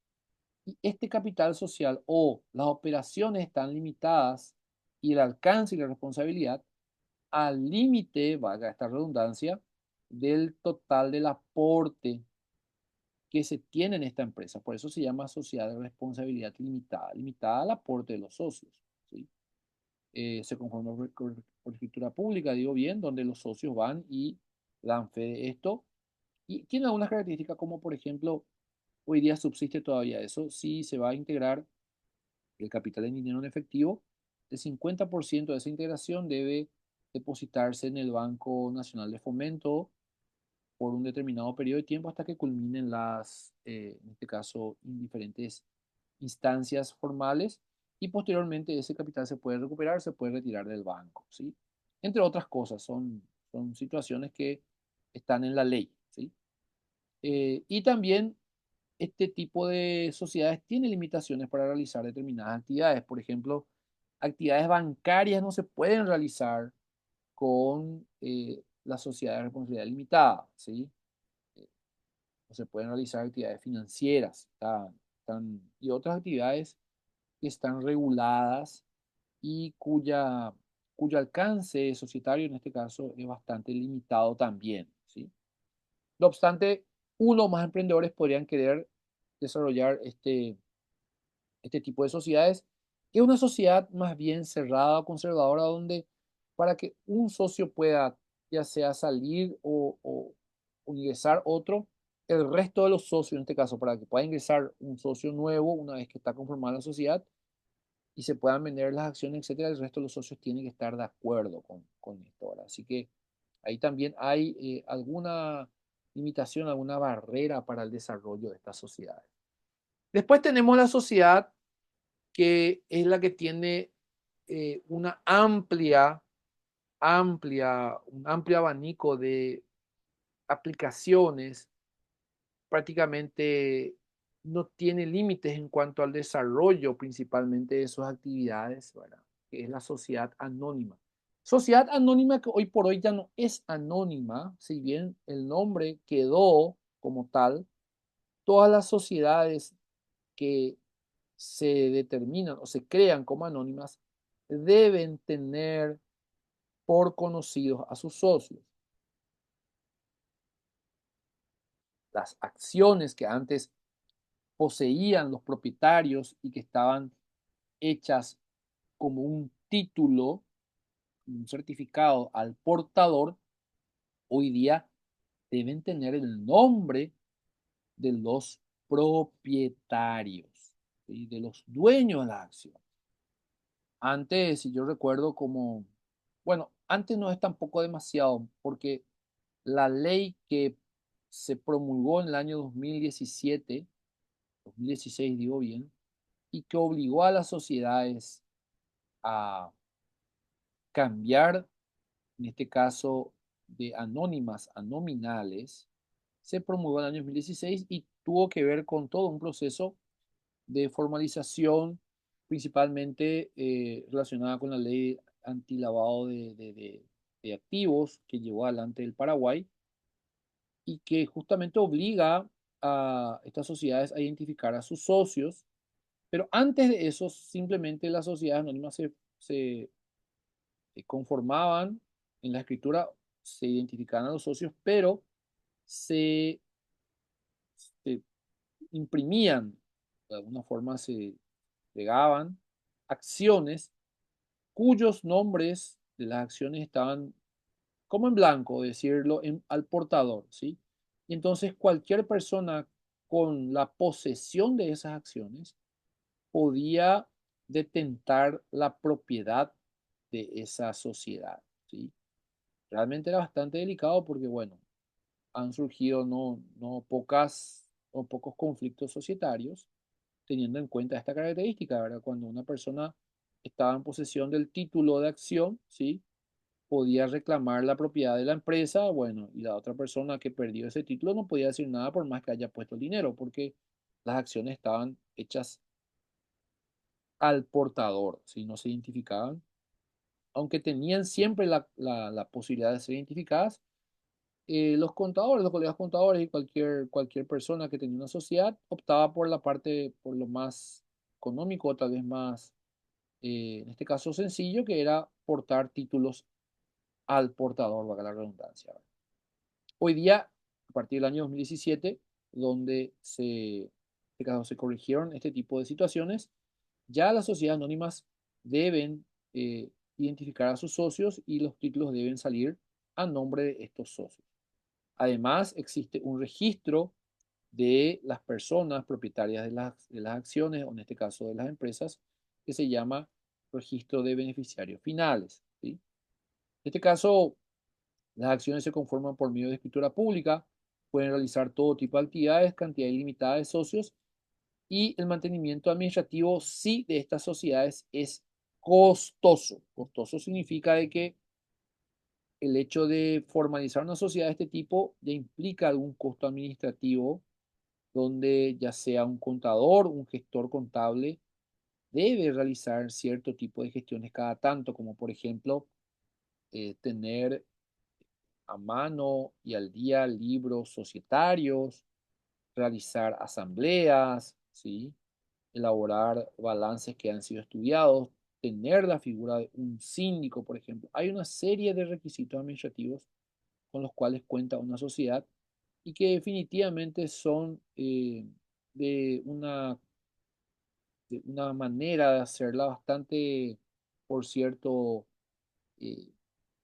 y este capital social o las operaciones están limitadas y el alcance y la responsabilidad al límite, valga esta redundancia, del total del aporte que se tiene en esta empresa. Por eso se llama sociedad de responsabilidad limitada, limitada al aporte de los socios. ¿Sí? Se conforma por escritura pública, digo bien, donde los socios van y dan fe de esto. Y tiene algunas características como, por ejemplo, hoy día subsiste todavía eso, si se va a integrar el capital en dinero en efectivo, el 50% de esa integración debe depositarse en el Banco Nacional de Fomento por un determinado periodo de tiempo hasta que culminen en este caso, diferentes instancias formales y posteriormente ese capital se puede recuperar, se puede retirar del banco, ¿sí? Entre otras cosas, son situaciones que están en la ley, ¿sí? Y también este tipo de sociedades tiene limitaciones para realizar determinadas actividades. Por ejemplo, actividades bancarias no se pueden realizar con la sociedad de responsabilidad limitada, ¿sí? No se pueden realizar actividades financieras y otras actividades que están reguladas y cuyo alcance societario en este caso es bastante limitado también, ¿sí? No obstante, uno o más emprendedores podrían querer desarrollar este tipo de sociedades, que es una sociedad más bien cerrada o conservadora, donde para que un socio pueda ya sea salir o ingresar otro, el resto de los socios, en este caso, para que pueda ingresar un socio nuevo una vez que está conformada la sociedad y se puedan vender las acciones, etcétera, el resto de los socios tienen que estar de acuerdo con esto ahora. Así que ahí también hay alguna limitación, alguna barrera para el desarrollo de estas sociedades. Después tenemos la sociedad que es la que tiene una un amplio abanico de aplicaciones, prácticamente no tiene límites en cuanto al desarrollo principalmente de sus actividades, ¿verdad? Que es la sociedad anónima. Sociedad anónima que hoy por hoy ya no es anónima, si bien el nombre quedó como tal, todas las sociedades que se determinan o se crean como anónimas deben tener por conocidos a sus socios. Las acciones que antes poseían los propietarios y que estaban hechas como un título, un certificado al portador, hoy día deben tener el nombre de los propietarios, ¿sí? De los dueños de la acción. Antes, si yo recuerdo como, bueno, antes no es tampoco demasiado, porque la ley que se promulgó en el año 2017, 2016 digo bien, y que obligó a las sociedades a cambiar, en este caso, de anónimas a nominales, se promulgó en el año 2016 y tuvo que ver con todo un proceso de formalización, principalmente relacionada con la ley antilavado de activos que llevó adelante el Paraguay y que justamente obliga a estas sociedades a identificar a sus socios, pero antes de eso simplemente las sociedades anónimas se conformaban en la escritura, se identificaban a los socios, pero se, se imprimían, de alguna forma se pegaban acciones cuyos nombres de las acciones estaban como en blanco, decirlo, al portador, ¿sí? Y entonces cualquier persona con la posesión de esas acciones podía detentar la propiedad de esa sociedad, ¿sí? Realmente era bastante delicado porque, bueno, han surgido no pocas o pocos conflictos societarios teniendo en cuenta esta característica, ¿verdad? Cuando una persona estaba en posesión del título de acción, ¿sí? Podía reclamar la propiedad de la empresa, bueno, y la otra persona que perdió ese título no podía decir nada por más que haya puesto el dinero, porque las acciones estaban hechas al portador, si no se identificaban, aunque tenían siempre la posibilidad de ser identificadas, los contadores, los colegas contadores y cualquier persona que tenía una sociedad optaba por la parte, por lo más económico, tal vez más, en este caso sencillo, que era portar títulos al portador, valga la redundancia. Hoy día, a partir del año 2017, donde en este caso se corrigieron este tipo de situaciones, ya las sociedades anónimas deben identificar a sus socios y los títulos deben salir a nombre de estos socios. Además, existe un registro de las personas propietarias de las acciones, o en este caso de las empresas, que se llama registro de beneficiarios finales, ¿sí? En este caso, las acciones se conforman por medio de escritura pública pueden realizar todo tipo de actividades, cantidad ilimitada de socios y el mantenimiento administrativo sí de estas sociedades es costoso. Costoso significa de que el hecho de formalizar una sociedad de este tipo ya implica algún costo administrativo donde ya sea un contador, un gestor contable, debe realizar cierto tipo de gestiones cada tanto, como por ejemplo tener a mano y al día libros societarios, realizar asambleas, ¿sí? Elaborar balances que han sido estudiados, tener la figura de un síndico, por ejemplo. Hay una serie de requisitos administrativos con los cuales cuenta una sociedad y que definitivamente son de una manera de hacerla bastante, por cierto, eh,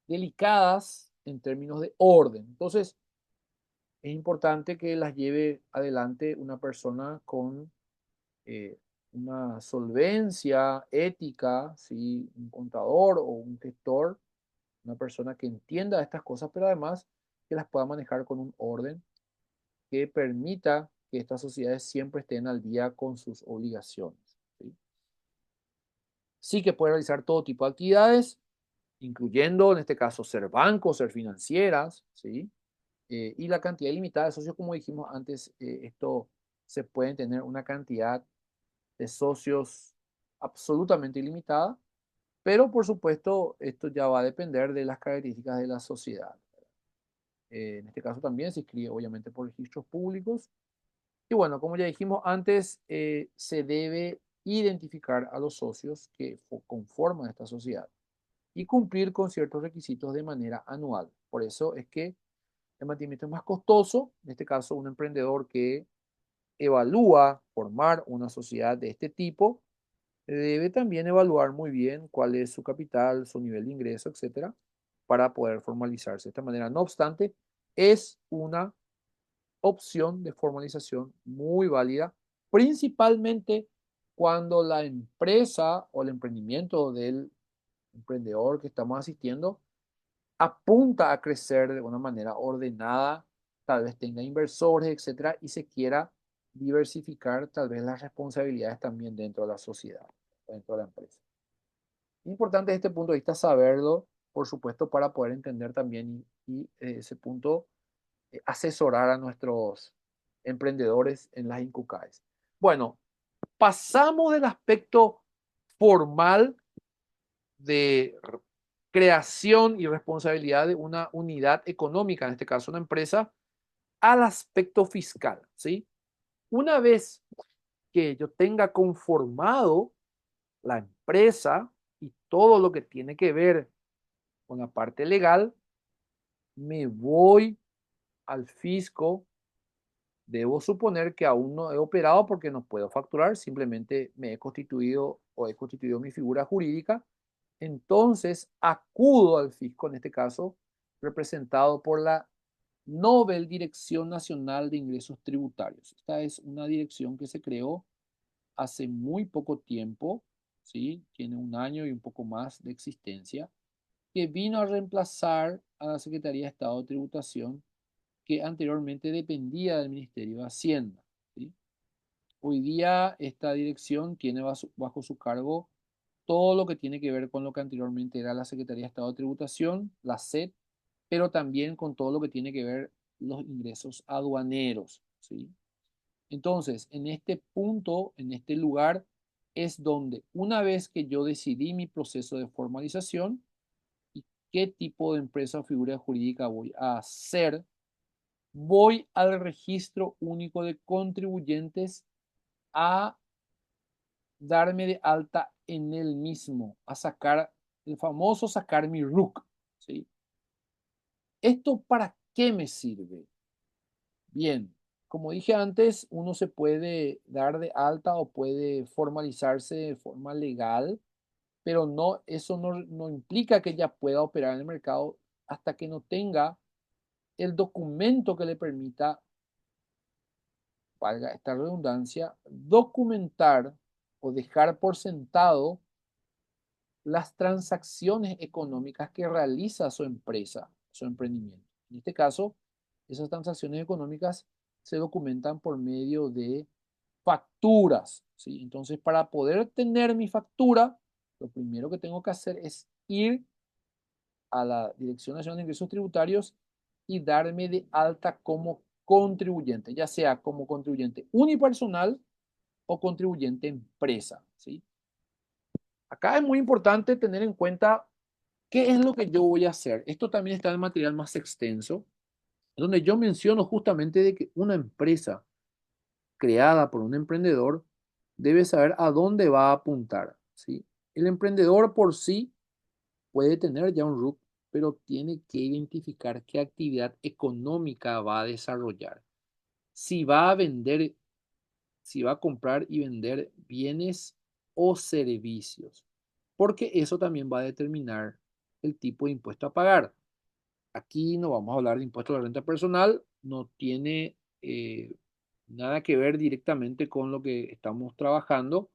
delicadas en términos de orden. Entonces, es importante que las lleve adelante una persona con eh, una solvencia ética, ¿sí? Un contador o un gestor, una persona que entienda estas cosas, pero además que las pueda manejar con un orden que permita que estas sociedades siempre estén al día con sus obligaciones. ¿Sí? Sí que puede realizar todo tipo de actividades, incluyendo en este caso ser bancos, ser financieras, ¿sí? Y la cantidad ilimitada de socios, como dijimos antes, esto se pueden tener una cantidad de socios absolutamente ilimitada, pero por supuesto esto ya va a depender de las características de la sociedad. En este caso también se inscribe obviamente por registros públicos. Y bueno, como ya dijimos antes, se debe identificar a los socios que conforman esta sociedad y cumplir con ciertos requisitos de manera anual. Por eso es que el mantenimiento es más costoso. En este caso, un emprendedor que evalúa formar una sociedad de este tipo debe también evaluar muy bien cuál es su capital, su nivel de ingreso, etcétera, para poder formalizarse de esta manera. No obstante, es una opción de formalización muy válida, principalmente cuando la empresa o el emprendimiento del emprendedor que estamos asistiendo apunta a crecer de una manera ordenada, tal vez tenga inversores, etcétera, y se quiera diversificar tal vez las responsabilidades también dentro de la sociedad, dentro de la empresa. Importante desde este punto de vista saberlo, por supuesto, para poder entender también ese punto, asesorar a nuestros emprendedores en las INCUCAES. Bueno, pasamos del aspecto formal de creación y responsabilidad de una unidad económica, en este caso una empresa, al aspecto fiscal, ¿sí? Una vez que yo tenga conformado la empresa y todo lo que tiene que ver con la parte legal, me voy al fisco. Debo suponer que aún no he operado porque no puedo facturar, simplemente me he constituido o he constituido mi figura jurídica. Entonces acudo al fisco, en este caso, representado por la Nobel Dirección Nacional de Ingresos Tributarios. Esta es una dirección que se creó hace muy poco tiempo, ¿sí? Tiene un año y un poco más de existencia, que vino a reemplazar a la Secretaría de Estado de Tributación que anteriormente dependía del Ministerio de Hacienda. ¿Sí? Hoy día esta dirección tiene bajo su cargo todo lo que tiene que ver con lo que anteriormente era la Secretaría de Estado de Tributación, la SET, pero también con todo lo que tiene que ver los ingresos aduaneros. ¿Sí? Entonces, en este punto, en este lugar, es donde una vez que yo decidí mi proceso de formalización y qué tipo de empresa o figura jurídica voy a hacer, voy al registro único de contribuyentes a darme de alta en el mismo, a sacar el famoso sacar mi RUC. ¿Sí? ¿Esto para qué me sirve? Bien, como dije antes, uno se puede dar de alta o puede formalizarse de forma legal, pero no, eso no implica que ya pueda operar en el mercado hasta que no tenga el documento que le permita, valga esta redundancia, documentar o dejar por sentado las transacciones económicas que realiza su empresa, su emprendimiento. En este caso, Esas transacciones económicas se documentan por medio de facturas, ¿sí? Entonces, para poder tener mi factura, lo primero que tengo que hacer es ir a la Dirección Nacional de Ingresos Tributarios y darme de alta como contribuyente, ya sea como contribuyente unipersonal o contribuyente empresa, ¿sí? Acá es muy importante tener en cuenta qué es lo que yo voy a hacer. Esto también está en el material más extenso, donde yo menciono justamente de que una empresa creada por un emprendedor debe saber a dónde va a apuntar, ¿sí? El emprendedor por sí puede tener ya un RUC, pero tiene que identificar qué actividad económica va a desarrollar. Si va a vender, si va a comprar y vender bienes o servicios, porque eso también va a determinar el tipo de impuesto a pagar. Aquí no vamos a hablar de impuesto a la renta personal, no tiene nada que ver directamente con lo que estamos trabajando,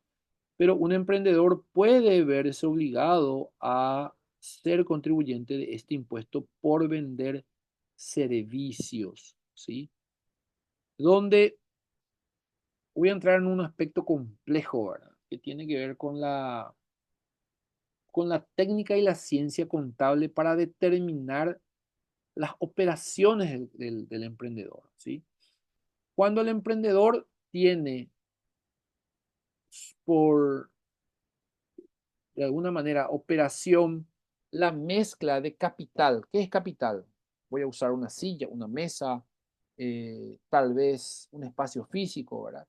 pero un emprendedor puede verse obligado a ser contribuyente de este impuesto por vender servicios, ¿sí? Donde voy a entrar en un aspecto complejo, ¿verdad? Que tiene que ver con la técnica y la ciencia contable para determinar las operaciones del emprendedor, ¿sí? Cuando el emprendedor tiene por, de alguna manera, operación, la mezcla de capital. ¿Qué es capital? Voy a usar una silla, una mesa, tal vez un espacio físico, ¿verdad?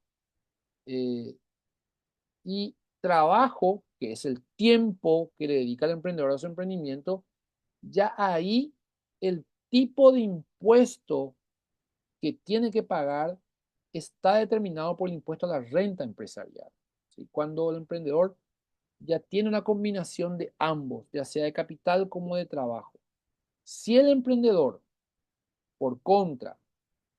Eh, y trabajo, que es el tiempo que le dedica el emprendedor a su emprendimiento, ya ahí el tipo de impuesto que tiene que pagar está determinado por el impuesto a la renta empresarial, ¿sí? Cuando el emprendedor ya tiene una combinación de ambos, ya sea de capital como de trabajo. Si el emprendedor, por contra,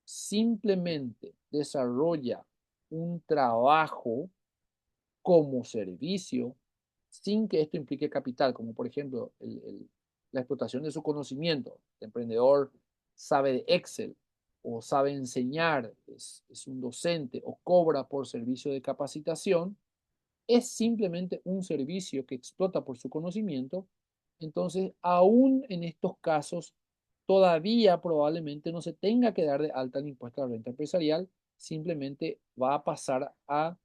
simplemente desarrolla un trabajo como servicio, sin que esto implique capital, como por ejemplo la explotación de su conocimiento. El emprendedor sabe de Excel o sabe enseñar, es un docente o cobra por servicio de capacitación, es simplemente un servicio que explota por su conocimiento. Entonces, aún en estos casos, todavía probablemente no se tenga que dar de alta el impuesto a la renta empresarial, simplemente va a pasar a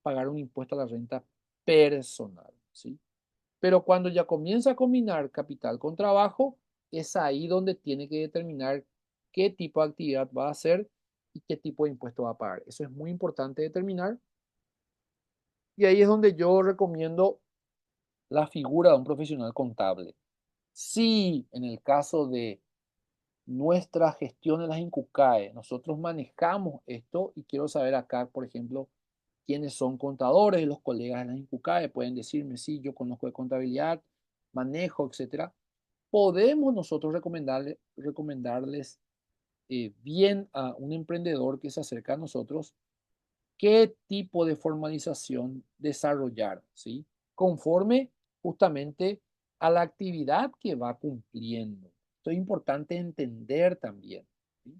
pagar un impuesto a la renta personal, ¿sí? Pero cuando ya comienza a combinar capital con trabajo, es ahí donde tiene que determinar qué tipo de actividad va a hacer y qué tipo de impuesto va a pagar. Eso es muy importante determinar y ahí es donde yo recomiendo la figura de un profesional contable. Si en el caso de nuestra gestión de las INCUCAE nosotros manejamos esto y quiero saber acá, por ejemplo, quiénes son contadores, los colegas de las INCUCAE pueden decirme, sí, yo conozco de contabilidad, manejo, etcétera. Podemos nosotros recomendarles bien a un emprendedor que se acerca a nosotros qué tipo de formalización desarrollar, ¿sí? Conforme justamente a la actividad que va cumpliendo. Esto es importante entender también, ¿sí?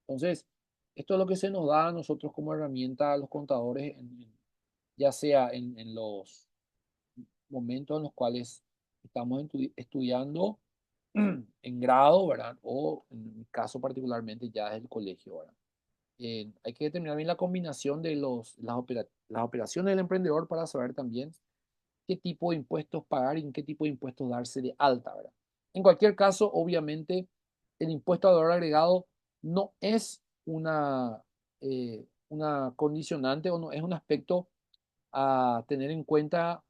Entonces, esto es lo que se nos da a nosotros como herramienta a los contadores, ya sea en los momentos en los cuales estamos estudiando en grado, ¿verdad? O en mi caso particularmente ya desde el colegio, ¿verdad? Hay que determinar bien la combinación de las operaciones del emprendedor para saber también qué tipo de impuestos pagar y en qué tipo de impuestos darse de alta, ¿verdad? En cualquier caso, obviamente, el impuesto al valor agregado no es una condicionante o no es un aspecto a tener en cuenta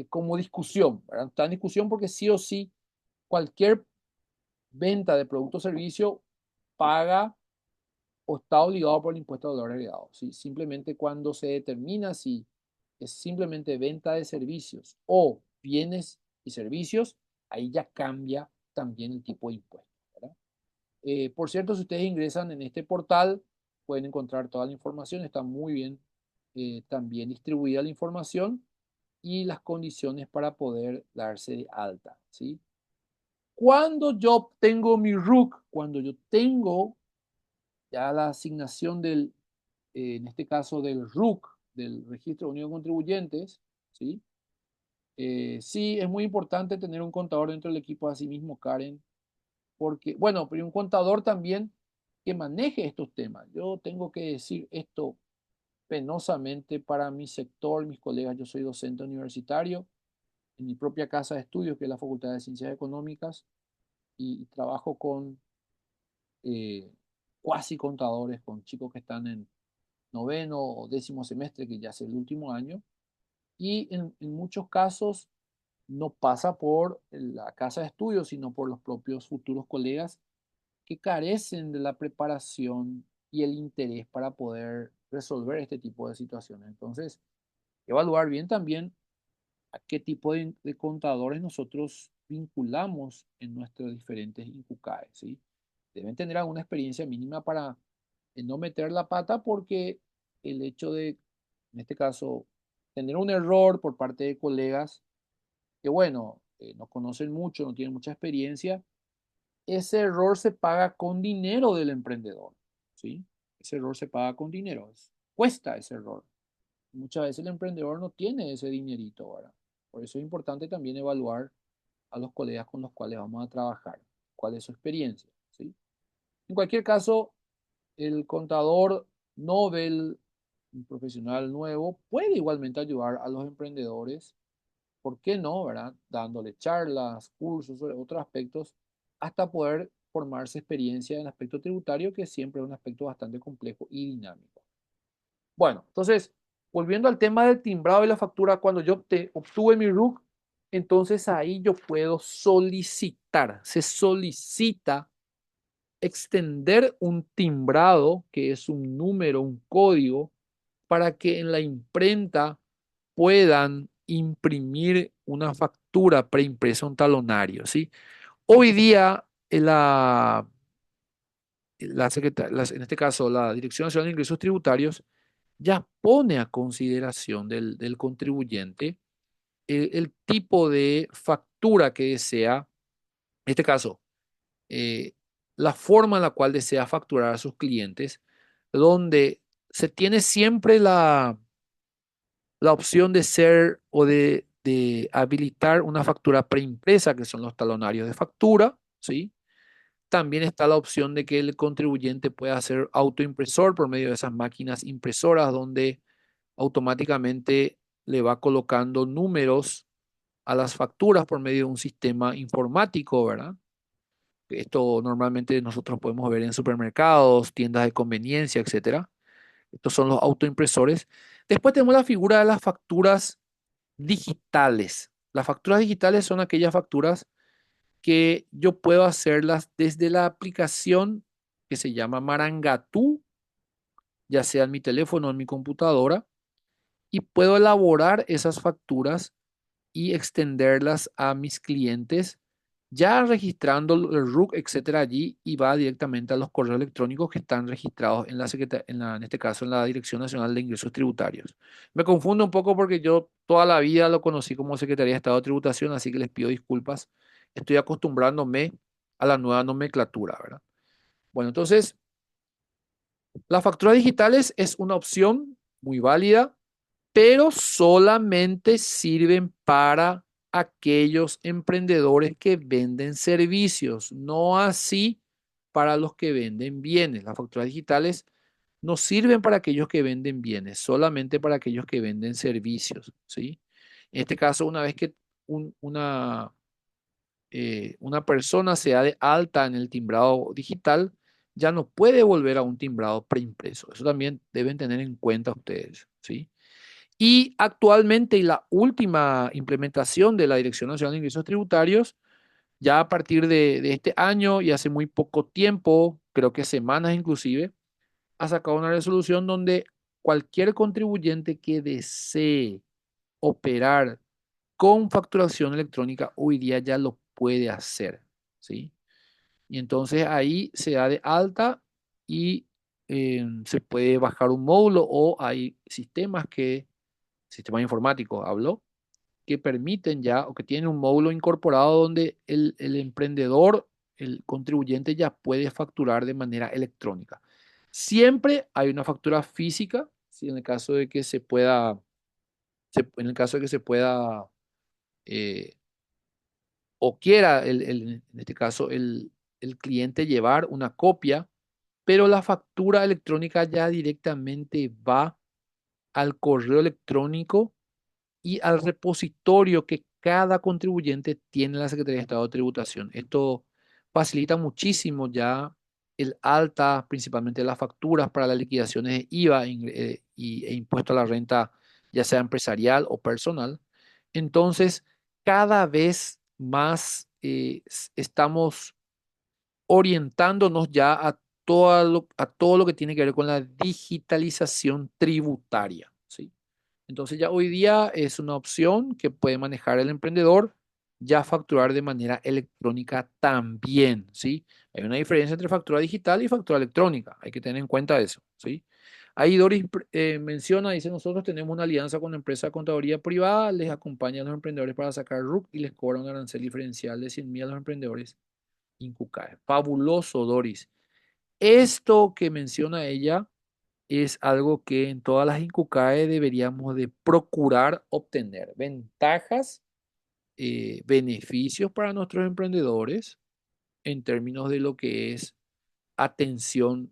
como discusión, ¿verdad? Está en discusión porque sí o sí cualquier venta de producto o servicio paga o está obligado por el impuesto al valor agregado, ¿sí? Simplemente cuando se determina si es simplemente venta de servicios o bienes y servicios, ahí ya cambia también el tipo de impuesto, ¿verdad? Por cierto, si ustedes ingresan en este portal, pueden encontrar toda la información, está muy bien también distribuida la información y las condiciones para poder darse de alta, ¿sí? Cuando yo tengo mi RUC, cuando yo tengo ya la asignación en este caso del RUC, del Registro Único de Contribuyentes, ¿sí? Sí, es muy importante tener un contador dentro del equipo de mismo, Karen, porque, bueno, pero un contador también que maneje estos temas. Yo tengo que decir esto penosamente para mi sector, mis colegas. Yo soy docente universitario en mi propia casa de estudios, que es la Facultad de Ciencias Económicas, y trabajo con eh, cuasi contadores, con chicos que están en noveno o décimo semestre, que ya es el último año, y en muchos casos no pasa por la casa de estudios, sino por los propios futuros colegas que carecen de la preparación y el interés para poder resolver este tipo de situaciones. Entonces, evaluar bien también a qué tipo de contadores nosotros vinculamos en nuestros diferentes INCUCAE, ¿sí? Deben tener alguna experiencia mínima para no meter la pata porque el hecho de, en este caso, tener un error por parte de colegas que, bueno, no conocen mucho, no tienen mucha experiencia, ese error se paga con dinero del emprendedor, ¿sí? Ese error se paga con dinero, cuesta ese error. Muchas veces el emprendedor no tiene ese dinerito, ¿verdad? Por eso es importante también evaluar a los colegas con los cuales vamos a trabajar, cuál es su experiencia, ¿sí? En cualquier caso, el contador Nobel, un profesional nuevo, puede igualmente ayudar a los emprendedores. ¿Por qué no, verdad? Dándole charlas, cursos sobre otros aspectos, hasta poder formarse experiencia en el aspecto tributario, que siempre es un aspecto bastante complejo y dinámico. Bueno, entonces, volviendo al tema del timbrado y la factura, cuando yo obtuve mi RUC, entonces ahí yo puedo solicitar, se solicita extender un timbrado, que es un número, un código, para que en la imprenta puedan imprimir una factura preimpresa, un talonario, ¿sí? Hoy día, en este caso, la Dirección Nacional de Ingresos Tributarios ya pone a consideración del contribuyente el tipo de factura que desea, en este caso, eh, la forma en la cual desea facturar a sus clientes, donde se tiene siempre la opción de ser o de habilitar una factura preimpresa, que son los talonarios de factura, ¿sí? También está la opción de que el contribuyente pueda hacer autoimpresor por medio de esas máquinas impresoras, donde automáticamente le va colocando números a las facturas por medio de un sistema informático, ¿verdad? Esto normalmente nosotros podemos ver en supermercados, tiendas de conveniencia, etcétera. Estos son los autoimpresores. Después tenemos la figura de las facturas digitales. Las facturas digitales son aquellas facturas que yo puedo hacerlas desde la aplicación que se llama Marangatú, ya sea en mi teléfono o en mi computadora, y puedo elaborar esas facturas y extenderlas a mis clientes, ya registrando el RUC, etcétera, allí y va directamente a los correos electrónicos que están registrados en en este caso, en la Dirección Nacional de Ingresos Tributarios. Me confundo un poco porque yo toda la vida lo conocí como Secretaría de Estado de Tributación, así que les pido disculpas. Estoy acostumbrándome a la nueva nomenclatura, ¿verdad? Bueno, entonces, las facturas digitales es una opción muy válida, pero solamente sirven para aquellos emprendedores que venden servicios, no así para los que venden bienes. Las facturas digitales no sirven para aquellos que venden bienes, solamente para aquellos que venden servicios, ¿sí? En este caso, una vez que una persona se da de alta en el timbrado digital, ya no puede volver a un timbrado preimpreso. Eso también deben tener en cuenta ustedes, ¿sí? Y actualmente, y la última implementación de la Dirección Nacional de Ingresos Tributarios, ya a partir de este año y hace muy poco tiempo, creo que semanas inclusive, ha sacado una resolución donde cualquier contribuyente que desee operar con facturación electrónica hoy día ya lo puede hacer, ¿sí? Y entonces ahí se da de alta y se puede bajar un módulo o hay sistemas informáticos, hablo, que permiten ya o que tienen un módulo incorporado donde el emprendedor, el contribuyente ya puede facturar de manera electrónica. Siempre hay una factura física, si en el caso de que se pueda, en el caso de que se pueda eh, o quiera, en este caso, el cliente llevar una copia, pero la factura electrónica ya directamente va al correo electrónico y al repositorio que cada contribuyente tiene en la Secretaría de Estado de Tributación. Esto facilita muchísimo ya el alta, principalmente las facturas para las liquidaciones de IVA e impuesto a la renta, ya sea empresarial o personal. Entonces, cada vez más estamos orientándonos ya a todo lo que tiene que ver con la digitalización tributaria, ¿sí? Entonces ya hoy día es una opción que puede manejar el emprendedor, ya facturar de manera electrónica también, ¿sí? Hay una diferencia entre factura digital y factura electrónica, hay que tener en cuenta eso, ¿sí? Ahí Doris menciona, dice, nosotros tenemos una alianza con la empresa de contaduría privada, les acompaña a los emprendedores para sacar RUC y les cobra un arancel diferencial de 100.000 a los emprendedores Incucae. Fabuloso, Doris. Esto que menciona ella es algo que en todas las Incucae deberíamos de procurar obtener. Ventajas, beneficios para nuestros emprendedores en términos de lo que es atención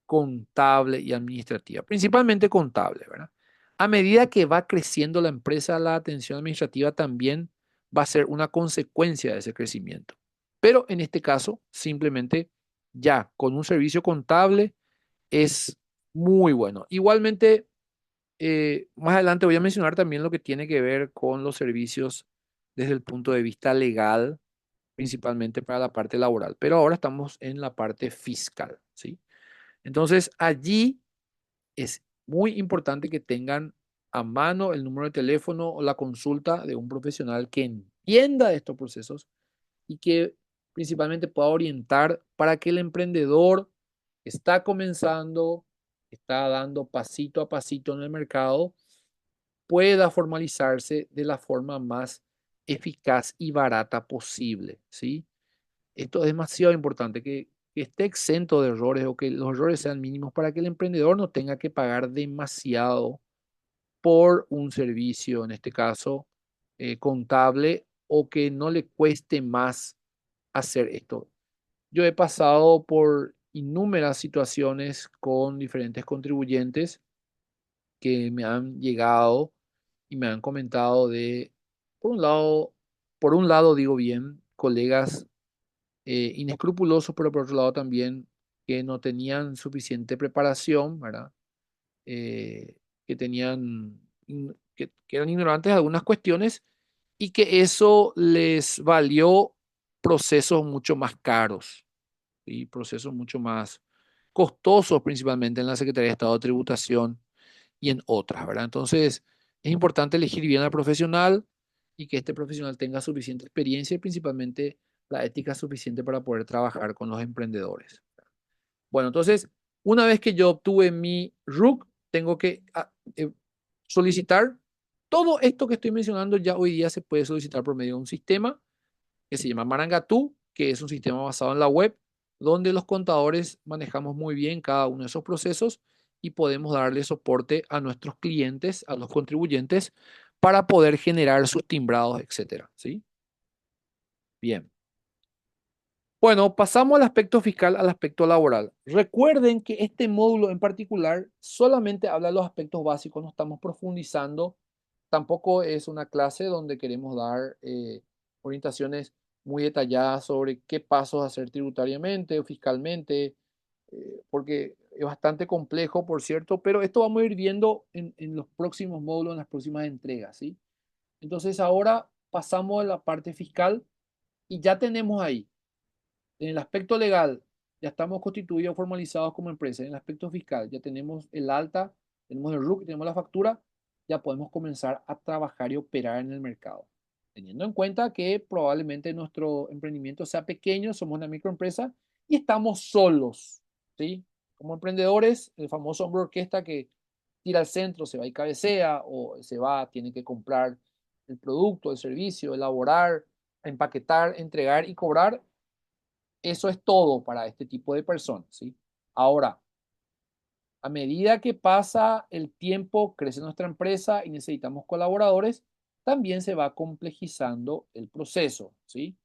contable y administrativa, principalmente contable, ¿verdad? A medida que va creciendo la empresa, la atención administrativa también va a ser una consecuencia de ese crecimiento. Pero en este caso, simplemente ya con un servicio contable es muy bueno. Igualmente, más adelante voy a mencionar también lo que tiene que ver con los servicios desde el punto de vista legal, principalmente para la parte laboral. Pero ahora estamos en la parte fiscal, ¿sí? Entonces, allí es muy importante que tengan a mano el número de teléfono o la consulta de un profesional que entienda de estos procesos y que principalmente pueda orientar para que el emprendedor que está comenzando, está dando pasito a pasito en el mercado, pueda formalizarse de la forma más eficaz y barata posible, ¿sí? Esto es demasiado importante, que esté exento de errores o que los errores sean mínimos para que el emprendedor no tenga que pagar demasiado por un servicio, en este caso, contable, o que no le cueste más hacer esto. Yo he pasado por innumerables situaciones con diferentes contribuyentes que me han llegado y me han comentado de, por un lado, por un lado digo bien, colegas inescrupulosos, pero por otro lado también que no tenían suficiente preparación, ¿verdad? Que tenían, que eran ignorantes de algunas cuestiones y que eso les valió procesos mucho más caros y procesos mucho más costosos, principalmente en la Secretaría de Estado de Tributación y en otras, ¿verdad? Entonces, es importante elegir bien al profesional y que este profesional tenga suficiente experiencia y principalmente la ética suficiente para poder trabajar con los emprendedores. Bueno, entonces, una vez que yo obtuve mi RUC, tengo que solicitar todo esto que estoy mencionando. Ya hoy día se puede solicitar por medio de un sistema que se llama Marangatú, que es un sistema basado en la web, donde los contadores manejamos muy bien cada uno de esos procesos y podemos darle soporte a nuestros clientes, a los contribuyentes, para poder generar sus timbrados, etcétera, ¿sí? Bien. Bueno, pasamos al aspecto fiscal, al aspecto laboral. Recuerden que este módulo en particular solamente habla de los aspectos básicos, no estamos profundizando. Tampoco es una clase donde queremos dar orientaciones muy detalladas sobre qué pasos hacer tributariamente o fiscalmente, porque es bastante complejo, por cierto, pero esto vamos a ir viendo en los próximos módulos, en las próximas entregas, ¿sí? Entonces ahora pasamos a la parte fiscal y ya tenemos ahí en el aspecto legal, ya estamos constituidos, formalizados como empresa. En el aspecto fiscal, ya tenemos el alta, tenemos el RUC, tenemos la factura, ya podemos comenzar a trabajar y operar en el mercado. Teniendo en cuenta que probablemente nuestro emprendimiento sea pequeño, somos una microempresa y estamos solos, ¿sí? Como emprendedores, el famoso hombre orquesta que tira al centro, se va y cabecea, o se va, tiene que comprar el producto, el servicio, elaborar, empaquetar, entregar y cobrar, eso es todo para este tipo de personas, ¿sí? Ahora, A medida que pasa el tiempo, crece nuestra empresa y necesitamos colaboradores, también se va complejizando el proceso, ¿sí?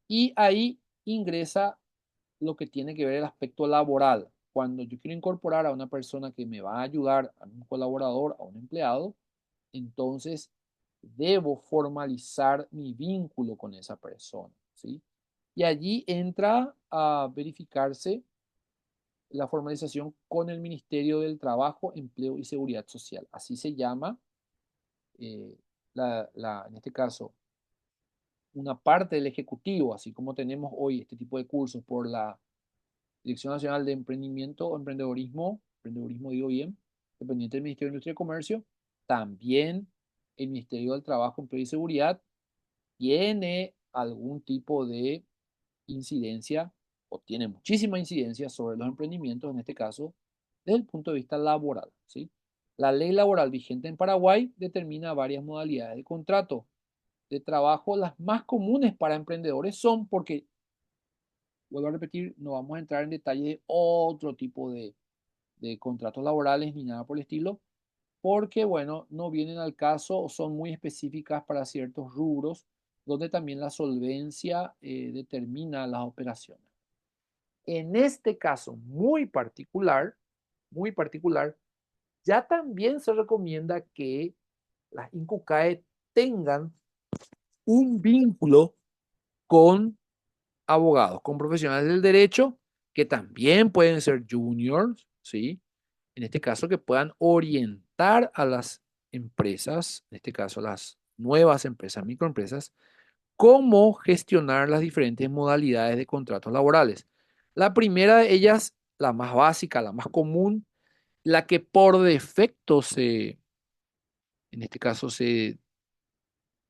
Y ahí ingresa lo que tiene que ver el aspecto laboral. Cuando yo quiero incorporar a una persona que me va a ayudar, a un colaborador, a un empleado, entonces debo formalizar mi vínculo con esa persona, ¿sí? Y allí entra a verificarse la formalización con el Ministerio del Trabajo, Empleo y Seguridad Social. Así se llama, eh, en este caso, una parte del Ejecutivo, así como tenemos hoy este tipo de cursos por la Dirección Nacional de Emprendimiento o Emprendedorismo digo bien, dependiente del Ministerio de Industria y Comercio, también el Ministerio del Trabajo, Empleo y Seguridad tiene algún tipo de incidencia o tiene muchísima incidencia sobre los emprendimientos, en este caso, desde el punto de vista laboral, ¿sí? La ley laboral vigente en Paraguay determina varias modalidades de contrato de trabajo. Las más comunes para emprendedores son, porque, vuelvo a repetir, no vamos a entrar en detalle de otro tipo de contratos laborales ni nada por el estilo, porque, bueno, no vienen al caso o son muy específicas para ciertos rubros, donde también la solvencia determina las operaciones. En este caso muy particular, ya también se recomienda que las INCUCAE tengan un vínculo con abogados, con profesionales del derecho, que también pueden ser juniors, ¿sí? En este caso, que puedan orientar a las empresas, en este caso las nuevas empresas, microempresas, cómo gestionar las diferentes modalidades de contratos laborales. La primera de ellas, la más básica, la más común, la que por defecto en este caso se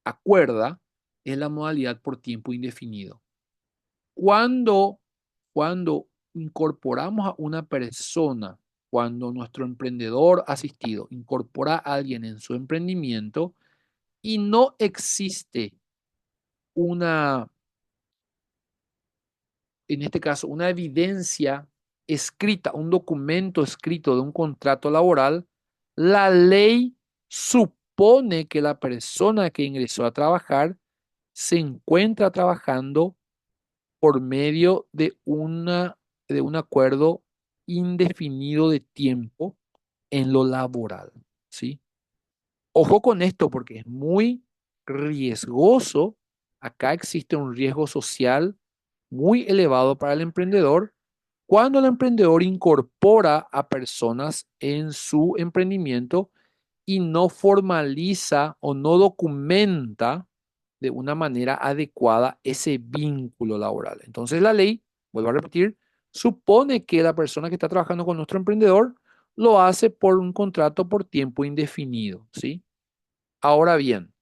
acuerda, es la modalidad por tiempo indefinido. Cuando, cuando incorporamos a una persona, cuando nuestro emprendedor asistido incorpora a alguien en su emprendimiento y no existe una, en este caso, una evidencia escrita, un documento escrito de un contrato laboral, la ley supone que la persona que ingresó a trabajar se encuentra trabajando por medio de un acuerdo indefinido de tiempo en lo laboral, ¿sí? Ojo con esto porque es muy riesgoso. Acá existe un riesgo social muy elevado para el emprendedor cuando el emprendedor incorpora a personas en su emprendimiento y no formaliza o no documenta de una manera adecuada ese vínculo laboral. Entonces la ley, vuelvo a repetir, supone que la persona que está trabajando con nuestro emprendedor lo hace por un contrato por tiempo indefinido, ¿sí? Ahora bien,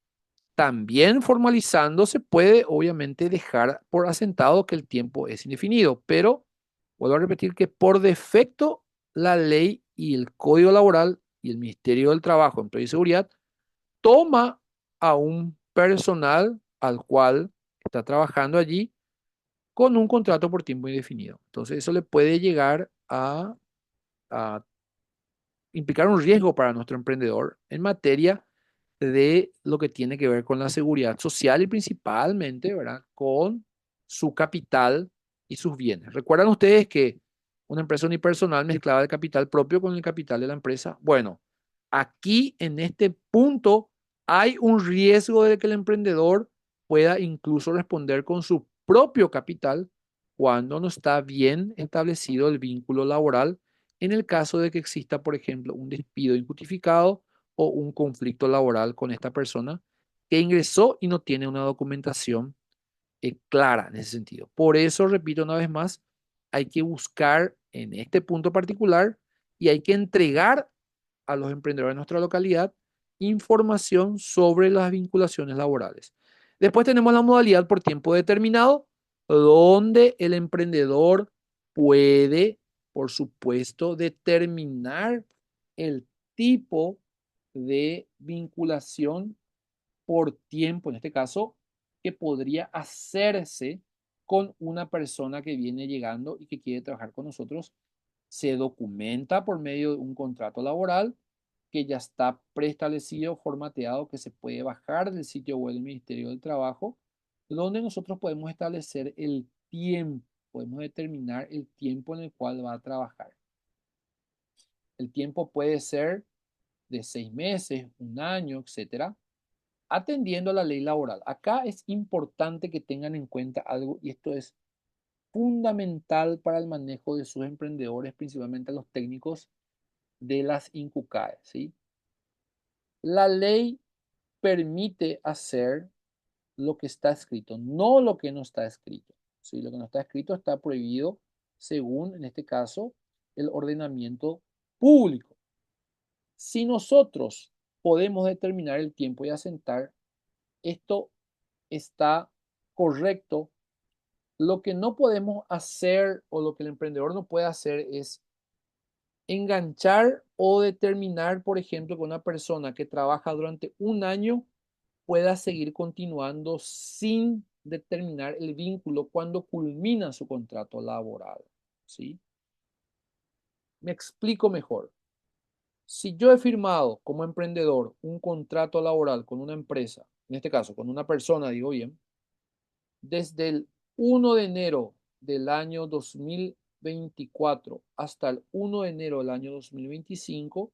también formalizando se puede obviamente dejar por asentado que el tiempo es indefinido, pero vuelvo a repetir que por defecto la ley y el Código Laboral y el Ministerio del Trabajo, Empleo y Seguridad toma a un personal al cual está trabajando allí con un contrato por tiempo indefinido. Entonces eso le puede llegar a implicar un riesgo para nuestro emprendedor en materia de lo que tiene que ver con la seguridad social y principalmente, ¿verdad?, con su capital y sus bienes. ¿Recuerdan ustedes que una empresa unipersonal mezclaba el capital propio con el capital de la empresa? Bueno, aquí en este punto hay un riesgo de que el emprendedor pueda incluso responder con su propio capital cuando no está bien establecido el vínculo laboral en el caso de que exista, por ejemplo, un despido injustificado o un conflicto laboral con esta persona que ingresó y no tiene una documentación clara en ese sentido. Por eso, repito una vez más, hay que buscar en este punto particular y hay que entregar a los emprendedores de nuestra localidad información sobre las vinculaciones laborales. Después tenemos la modalidad por tiempo determinado, donde el emprendedor puede, por supuesto, determinar el tipo de vinculación por tiempo, en este caso, que podría hacerse con una persona que viene llegando y que quiere trabajar con nosotros se documenta por medio de un contrato laboral que ya está preestablecido, formateado, que se puede bajar del sitio web del Ministerio del Trabajo, donde nosotros podemos establecer el tiempo, podemos determinar el tiempo en el cual va a trabajar. El tiempo puede ser de 6 meses, un año, etcétera, atendiendo a la ley laboral. Acá es importante que tengan en cuenta algo, y esto es fundamental para el manejo de sus emprendedores, principalmente los técnicos de las INCUCAE, ¿sí? La ley permite hacer lo que está escrito, no lo que no está escrito, ¿sí? Lo que no está escrito está prohibido según, en este caso, el ordenamiento público. Si nosotros podemos determinar el tiempo y asentar, esto está correcto. Lo que no podemos hacer o lo que el emprendedor no puede hacer es enganchar o determinar, por ejemplo, que una persona que trabaja durante un año pueda seguir continuando sin determinar el vínculo cuando culmina su contrato laboral, ¿sí? Me explico mejor. Si yo he firmado como emprendedor un contrato laboral con una empresa, en este caso con una persona, digo bien, desde el 1 de enero del año 2024 hasta el 1 de enero del año 2025,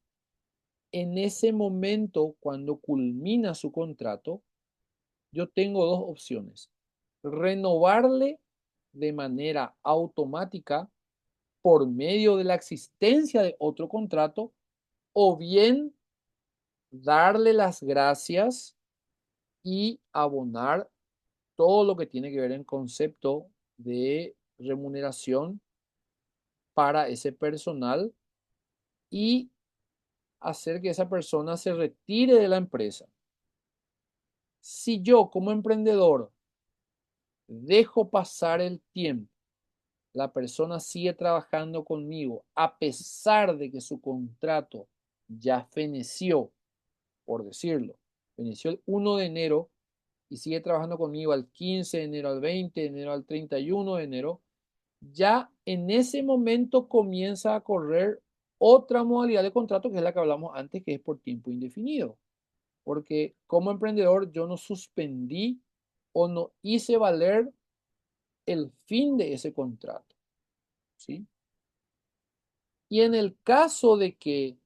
en ese momento, cuando culmina su contrato, yo tengo dos opciones. Renovarle de manera automática por medio de la existencia de otro contrato o bien darle las gracias y abonar todo lo que tiene que ver en concepto de remuneración para ese personal y hacer que esa persona se retire de la empresa. Si yo como emprendedor dejo pasar el tiempo, la persona sigue trabajando conmigo a pesar de que su contrato ya feneció, por decirlo, feneció el 1 de enero y sigue trabajando conmigo al 15 de enero, al 20 de enero, al 31 de enero, ya en ese momento comienza a correr otra modalidad de contrato que es la que hablamos antes, que es por tiempo indefinido. Porque como emprendedor yo no suspendí o no hice valer el fin de ese contrato, ¿sí? Y en el caso de que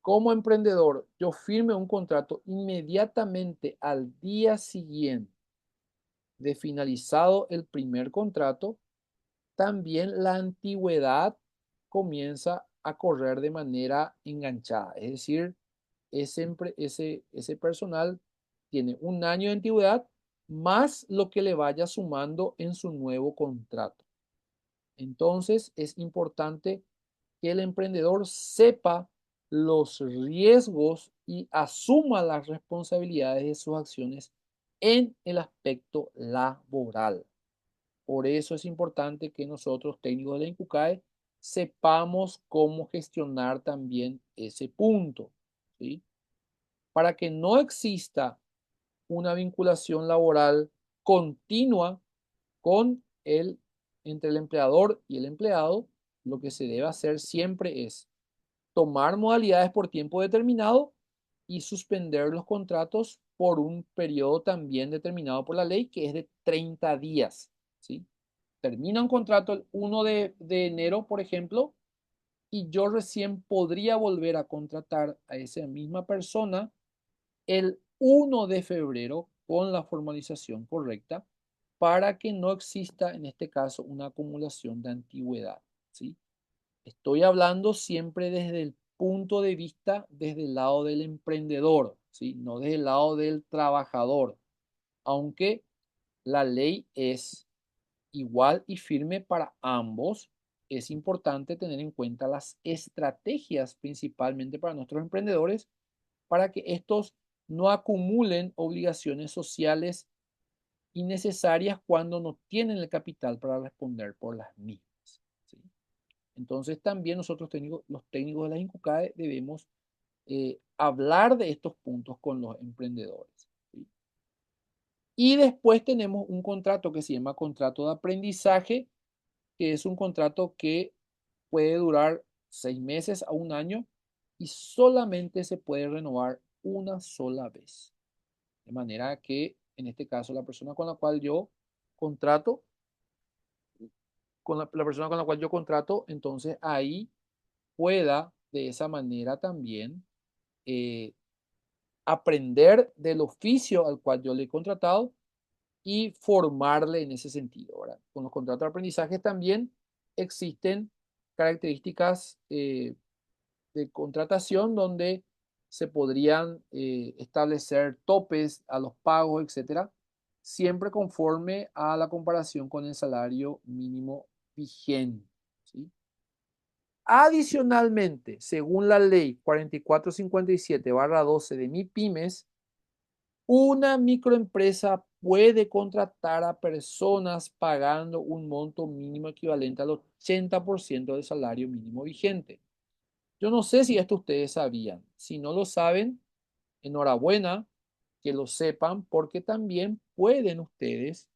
como emprendedor yo firme un contrato inmediatamente al día siguiente de finalizado el primer contrato, también la antigüedad comienza a correr de manera enganchada. Es decir, ese personal tiene un año de antigüedad más lo que le vaya sumando en su nuevo contrato. Entonces, es importante que el emprendedor sepa los riesgos y asuma las responsabilidades de sus acciones en el aspecto laboral. Por eso es importante que nosotros, técnicos de la INCUCAE, sepamos cómo gestionar también ese punto, ¿sí? Para que no exista una vinculación laboral continua con entre el empleador y el empleado, lo que se debe hacer siempre es tomar modalidades por tiempo determinado y suspender los contratos por un periodo también determinado por la ley, que es de 30 días, ¿sí? Termina un contrato el 1 de enero, por ejemplo, y yo recién podría volver a contratar a esa misma persona el 1 de febrero con la formalización correcta para que no exista en este caso una acumulación de antigüedad, ¿sí? Estoy hablando siempre desde el punto de vista, desde el lado del emprendedor, ¿sí? No desde el lado del trabajador, aunque la ley es igual y firme para ambos. Es importante tener en cuenta las estrategias, principalmente para nuestros emprendedores, para que estos no acumulen obligaciones sociales innecesarias cuando no tienen el capital para responder por las mismas, ¿sí? Entonces también nosotros los técnicos de las INCUCAE debemos hablar de estos puntos con los emprendedores, ¿sí? Y después tenemos un contrato que se llama contrato de aprendizaje, que es un contrato que puede durar 6 meses a un año y solamente se puede renovar una sola vez. De manera que, en este caso, la persona con la cual yo contrato, la persona con la cual yo contrato, entonces ahí pueda de esa manera también eh, aprender del oficio al cual yo le he contratado y formarle en ese sentido, ¿verdad? Con los contratos de aprendizaje también existen características de contratación donde se podrían establecer topes a los pagos, etcétera, siempre conforme a la comparación con el salario mínimo vigente, ¿sí? Adicionalmente, según la ley 4457/12 de MIPYMES, una microempresa puede contratar a personas pagando un monto mínimo equivalente al 80% del salario mínimo vigente. Yo no sé si esto ustedes sabían. Si no lo saben, enhorabuena que lo sepan porque también pueden ustedes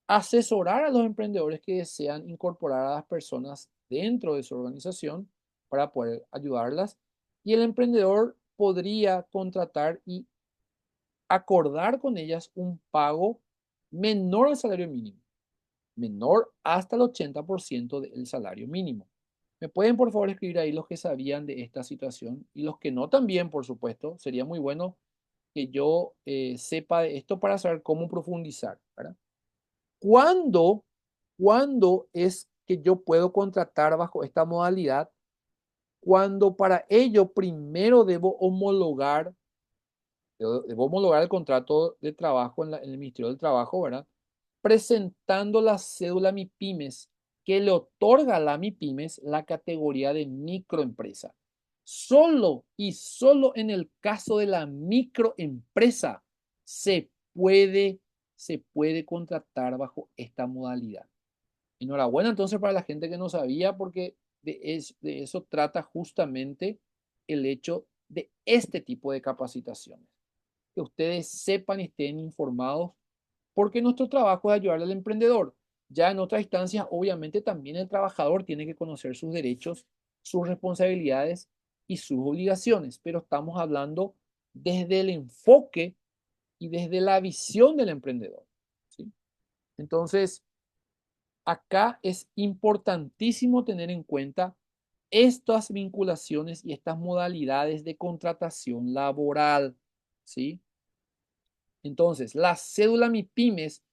asesorar a los emprendedores que desean incorporar a las personas dentro de su organización para poder ayudarlas. Y el emprendedor podría contratar y acordar con ellas un pago menor al salario mínimo, menor hasta el 80% del salario mínimo. ¿Me pueden por favor escribir ahí los que sabían de esta situación y los que no también, por supuesto? Sería muy bueno que yo sepa de esto para saber cómo profundizar, ¿verdad? ¿Cuándo, ¿Cuándo es que yo puedo contratar bajo esta modalidad? Cuando para ello primero debo homologar el contrato de trabajo en el Ministerio del Trabajo, ¿verdad? Presentando la cédula MIPYMES que le otorga a la MIPYMES la categoría de microempresa. Solo y solo en el caso de la microempresa se puede, se puede contratar bajo esta modalidad. Enhorabuena entonces para la gente que no sabía, porque de eso trata justamente el hecho de este tipo de capacitaciones. Que ustedes sepan y estén informados, porque nuestro trabajo es ayudar al emprendedor. Ya en otras instancias, obviamente también el trabajador tiene que conocer sus derechos, sus responsabilidades y sus obligaciones, pero estamos hablando desde el enfoque y desde la visión del emprendedor, ¿sí? Entonces, acá es importantísimo tener en cuenta estas vinculaciones y estas modalidades de contratación laboral, ¿sí? Entonces, la cédula MIPYMES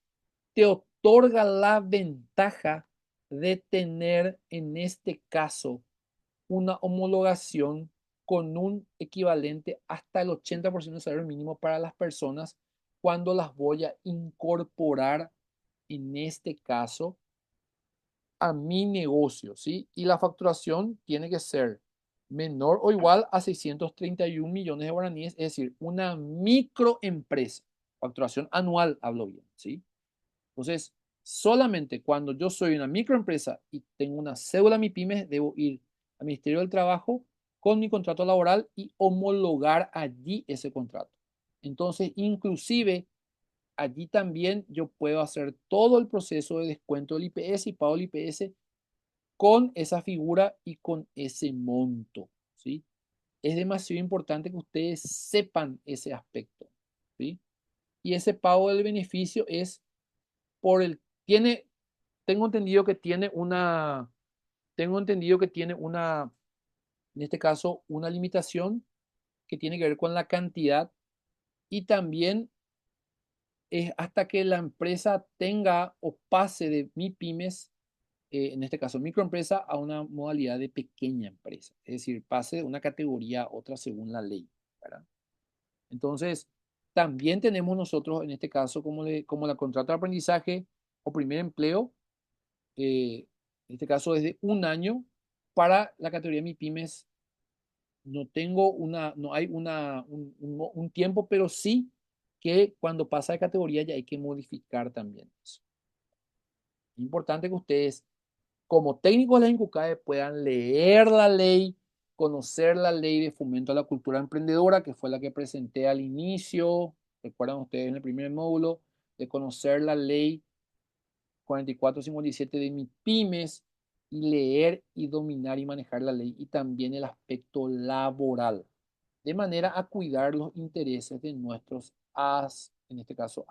te otorga la ventaja de tener, en este caso, una homologación con un equivalente hasta el 80% del salario mínimo para las personas cuando las voy a incorporar, en este caso, a mi negocio, ¿sí? Y la facturación tiene que ser menor o igual a 631 millones de guaraníes, es decir, una microempresa. Facturación anual, hablo bien, ¿sí? Entonces, solamente cuando yo soy una microempresa y tengo una cédula MIPYME, debo ir al Ministerio del Trabajo con mi contrato laboral y homologar allí ese contrato. Entonces, inclusive, allí también yo puedo hacer todo el proceso de descuento del IPS y pago del IPS con esa figura y con ese monto, ¿sí? Es demasiado importante que ustedes sepan ese aspecto, ¿sí? Y ese pago del beneficio es por el, tiene, tengo entendido que tiene una, tengo entendido que tiene una, en este caso, una limitación que tiene que ver con la cantidad y también es hasta que la empresa tenga o pase de MIPYMES, en este caso microempresa, a una modalidad de pequeña empresa. Es decir, pase de una categoría a otra según la ley, ¿verdad? Entonces, también tenemos nosotros, en este caso, como la contrato de aprendizaje o primer empleo, en este caso desde un año para la categoría MIPYMES. No tengo no hay un tiempo, pero sí que cuando pasa de categoría ya hay que modificar también eso. Es importante que ustedes, como técnicos de la INCUCAE, puedan leer la ley, conocer la ley de fomento a la cultura emprendedora, que fue la que presenté al inicio, recuerdan ustedes en el primer módulo, de conocer la ley 4457 de MIPYMES, y leer y dominar y manejar la ley y también el aspecto laboral, de manera a cuidar los intereses de nuestros, en este caso,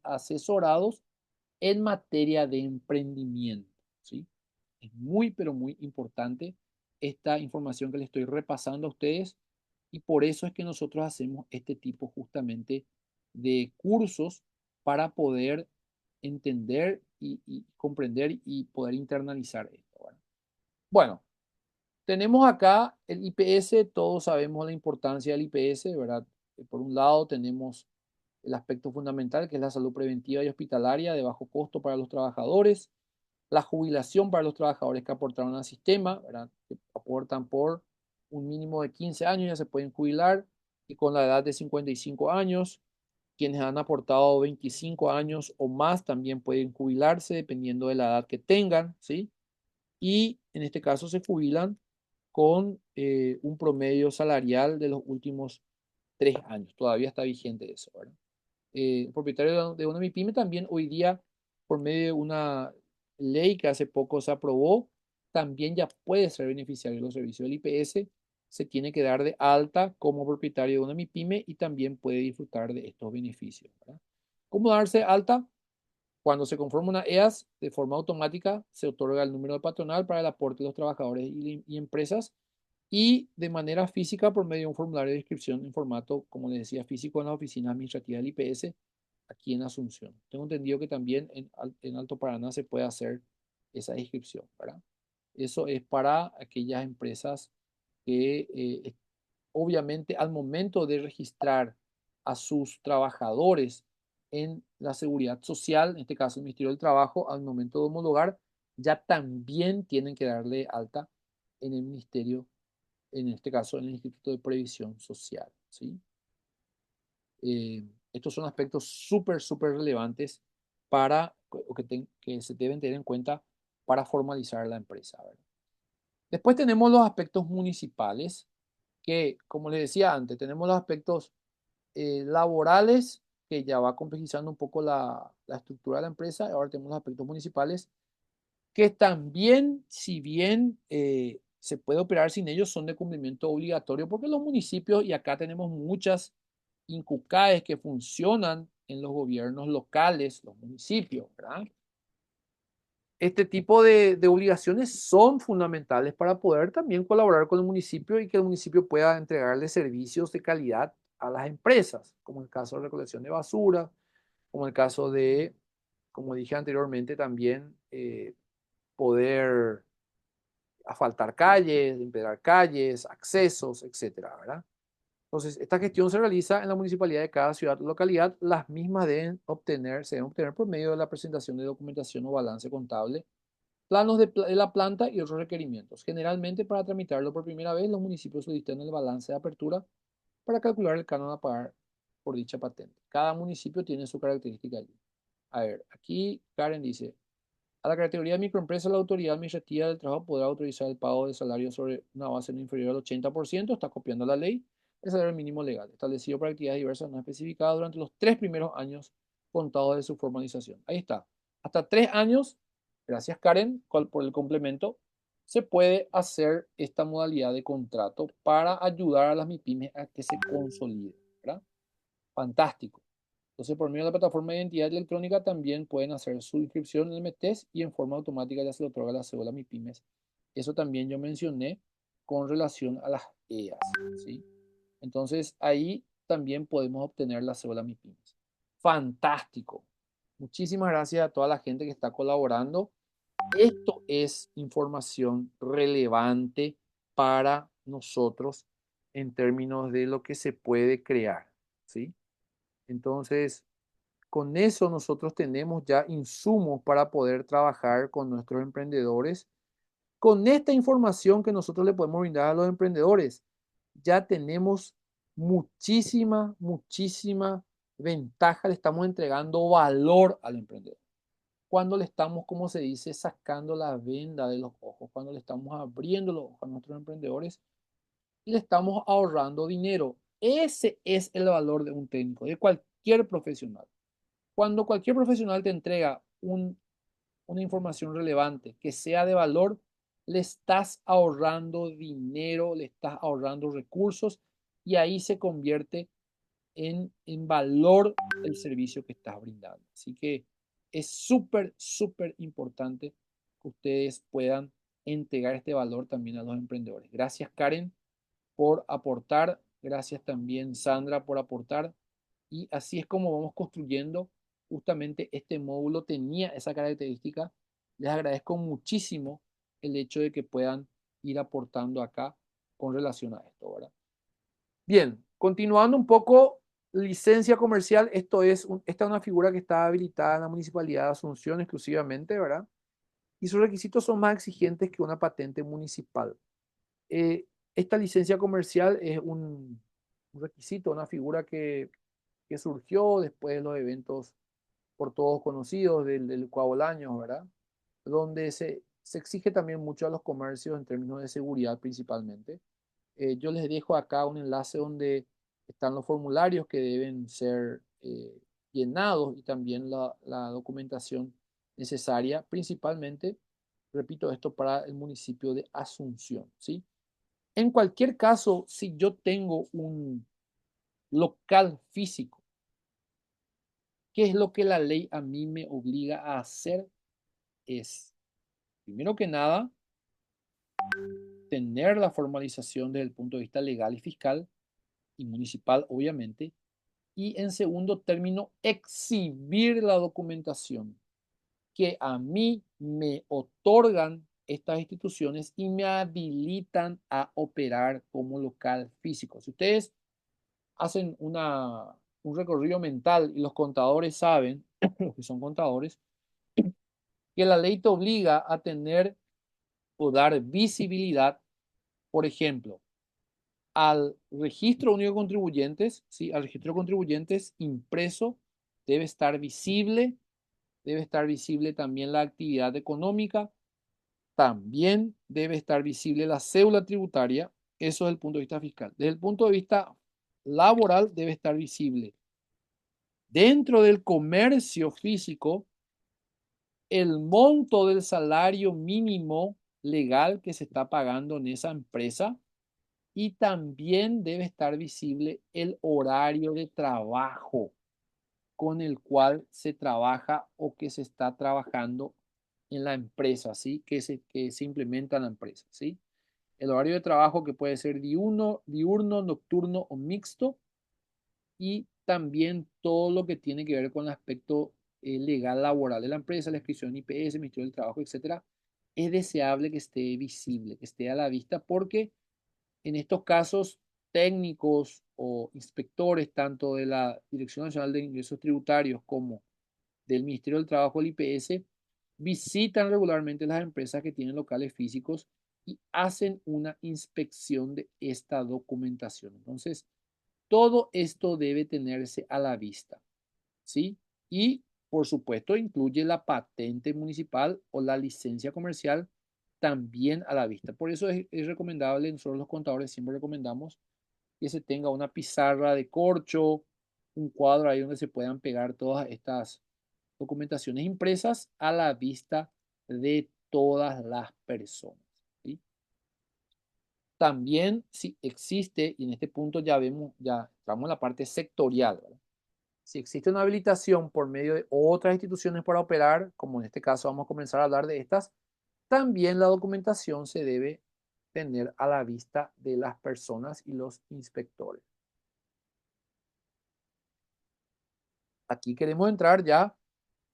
asesorados en materia de emprendimiento, ¿sí? Es muy, pero muy importante esta información que les estoy repasando a ustedes y por eso es que nosotros hacemos este tipo justamente de cursos para poder entender y comprender y poder internalizar esto. Bueno, tenemos acá el IPS, todos sabemos la importancia del IPS, ¿verdad? Por un lado tenemos el aspecto fundamental que es la salud preventiva y hospitalaria de bajo costo para los trabajadores, la jubilación para los trabajadores que aportaron al sistema, ¿verdad? Que aportan por un mínimo de 15 años, ya se pueden jubilar, y con la edad de 55 años, quienes han aportado 25 años o más también pueden jubilarse dependiendo de la edad que tengan, ¿sí? Y en este caso se jubilan con un promedio salarial de los últimos 3 años. Todavía está vigente eso, ¿verdad? El propietario de una MIPYME también hoy día, por medio de una ley que hace poco se aprobó, también ya puede ser beneficiario de los servicios del IPS, se tiene que dar de alta como propietario de una MIPYME y también puede disfrutar de estos beneficios, ¿verdad? ¿Cómo darse alta? Cuando se conforma una EAS, de forma automática se otorga el número patronal para el aporte de los trabajadores y empresas y de manera física por medio de un formulario de inscripción en formato, como les decía, físico en la oficina administrativa del IPS aquí en Asunción. Tengo entendido que también en Alto Paraná se puede hacer esa inscripción, ¿verdad? Eso es para aquellas empresas que obviamente al momento de registrar a sus trabajadores en la seguridad social, en este caso el Ministerio del Trabajo, al momento de homologar, ya también tienen que darle alta en el Ministerio, en este caso en el Instituto de Previsión Social, ¿sí? Estos son aspectos súper, súper relevantes para, o que se deben tener en cuenta para formalizar la empresa, ¿verdad? Después tenemos los aspectos municipales, que, como les decía antes, tenemos los aspectos laborales, que ya va complejizando un poco la estructura de la empresa. Ahora tenemos los aspectos municipales, que también, si bien se puede operar sin ellos, son de cumplimiento obligatorio, porque los municipios, y acá tenemos muchas INCUCAES que funcionan en los gobiernos locales, los municipios, ¿verdad? Este tipo de obligaciones son fundamentales para poder también colaborar con el municipio y que el municipio pueda entregarle servicios de calidad a las empresas, como el caso de recolección de basura, como el caso de, como dije anteriormente, también poder asfaltar calles, empedrar calles, accesos, etcétera, ¿verdad? Entonces, esta gestión se realiza en la municipalidad de cada ciudad o localidad. Las mismas se deben obtener por medio de la presentación de documentación o balance contable, planos de la planta y otros requerimientos. Generalmente, para tramitarlo por primera vez, los municipios solicitan el balance de apertura para calcular el canon a pagar por dicha patente. Cada municipio tiene su característica allí. A ver, aquí Karen dice, a la categoría de microempresa, la autoridad administrativa del trabajo podrá autorizar el pago de salario sobre una base no inferior al 80%, está copiando la ley, el salario mínimo legal, establecido para actividades diversas no especificadas durante los 3 primeros años contados de su formalización. Ahí está. Hasta 3 años, gracias Karen por el complemento, se puede hacer esta modalidad de contrato para ayudar a las MIPYMES a que se consoliden, ¿verdad? Fantástico. Entonces, por medio de la plataforma de identidad electrónica también pueden hacer su inscripción en el METES y en forma automática ya se le otorga la cédula MIPYMES. Eso también yo mencioné con relación a las EAS, ¿sí? Entonces, ahí también podemos obtener la cédula MIPYMES. Fantástico. Muchísimas gracias a toda la gente que está colaborando. Esto es información relevante para nosotros en términos de lo que se puede crear, ¿sí? Entonces, con eso nosotros tenemos ya insumos para poder trabajar con nuestros emprendedores. Con esta información que nosotros le podemos brindar a los emprendedores, ya tenemos muchísima, muchísima ventaja, le estamos entregando valor al emprendedor. Cuando le estamos, como se dice, sacando la venda de los ojos, cuando le estamos abriendo los ojos a nuestros emprendedores y le estamos ahorrando dinero. Ese es el valor de un técnico, de cualquier profesional. Cuando cualquier profesional te entrega una información relevante que sea de valor, le estás ahorrando dinero, le estás ahorrando recursos y ahí se convierte en valor el servicio que estás brindando. Así que es súper, súper importante que ustedes puedan entregar este valor también a los emprendedores. Gracias, Karen, por aportar. Gracias también, Sandra, por aportar. Y así es como vamos construyendo. Justamente este módulo tenía esa característica. Les agradezco muchísimo el hecho de que puedan ir aportando acá con relación a esto, ¿verdad? Bien, continuando un poco, licencia comercial, esta es una figura que está habilitada en la Municipalidad de Asunción exclusivamente, ¿verdad? Y sus requisitos son más exigentes que una patente municipal. Esta licencia comercial es un requisito, una figura que surgió después de los eventos por todos conocidos del Cuabolaños, ¿verdad? Donde se exige también mucho a los comercios en términos de seguridad principalmente. Yo les dejo acá un enlace donde están los formularios que deben ser llenados y también la documentación necesaria, principalmente, repito esto, para el municipio de Asunción, ¿sí? En cualquier caso, si yo tengo un local físico, ¿qué es lo que la ley a mí me obliga a hacer? Es, primero que nada, tener la formalización desde el punto de vista legal y fiscal y municipal, obviamente. Y en segundo término, exhibir la documentación que a mí me otorgan estas instituciones y me habilitan a operar como local físico. Si ustedes hacen un recorrido mental y los contadores saben, los que son contadores, que la ley te obliga a tener o dar visibilidad, por ejemplo, al registro único de contribuyentes, ¿sí? Al registro de contribuyentes impreso debe estar visible también la actividad económica, también debe estar visible la cédula tributaria, eso desde el punto de vista fiscal. Desde el punto de vista laboral debe estar visible dentro del comercio físico el monto del salario mínimo legal que se está pagando en esa empresa y también debe estar visible el horario de trabajo con el cual se trabaja o que se está trabajando en la empresa, ¿sí? Que se implementa en la empresa, ¿sí? El horario de trabajo que puede ser diurno, nocturno o mixto y también todo lo que tiene que ver con el aspecto legal laboral de la empresa, la inscripción IPS, Ministerio del Trabajo, etcétera. Es deseable que esté visible, que esté a la vista porque en estos casos técnicos o inspectores, tanto de la Dirección Nacional de Ingresos Tributarios como del Ministerio del Trabajo, el IPS, visitan regularmente las empresas que tienen locales físicos y hacen una inspección de esta documentación. Entonces, todo esto debe tenerse a la vista, ¿sí? Y, por supuesto, incluye la patente municipal o la licencia comercial también a la vista. Por eso es recomendable, nosotros los contadores siempre recomendamos que se tenga una pizarra de corcho, un cuadro ahí donde se puedan pegar todas estas documentaciones impresas a la vista de todas las personas, ¿sí? También si existe, y en este punto ya vemos, ya estamos en la parte sectorial, ¿verdad? Si existe una habilitación por medio de otras instituciones para operar, como en este caso vamos a comenzar a hablar de estas, también la documentación se debe tener a la vista de las personas y los inspectores. Aquí queremos entrar ya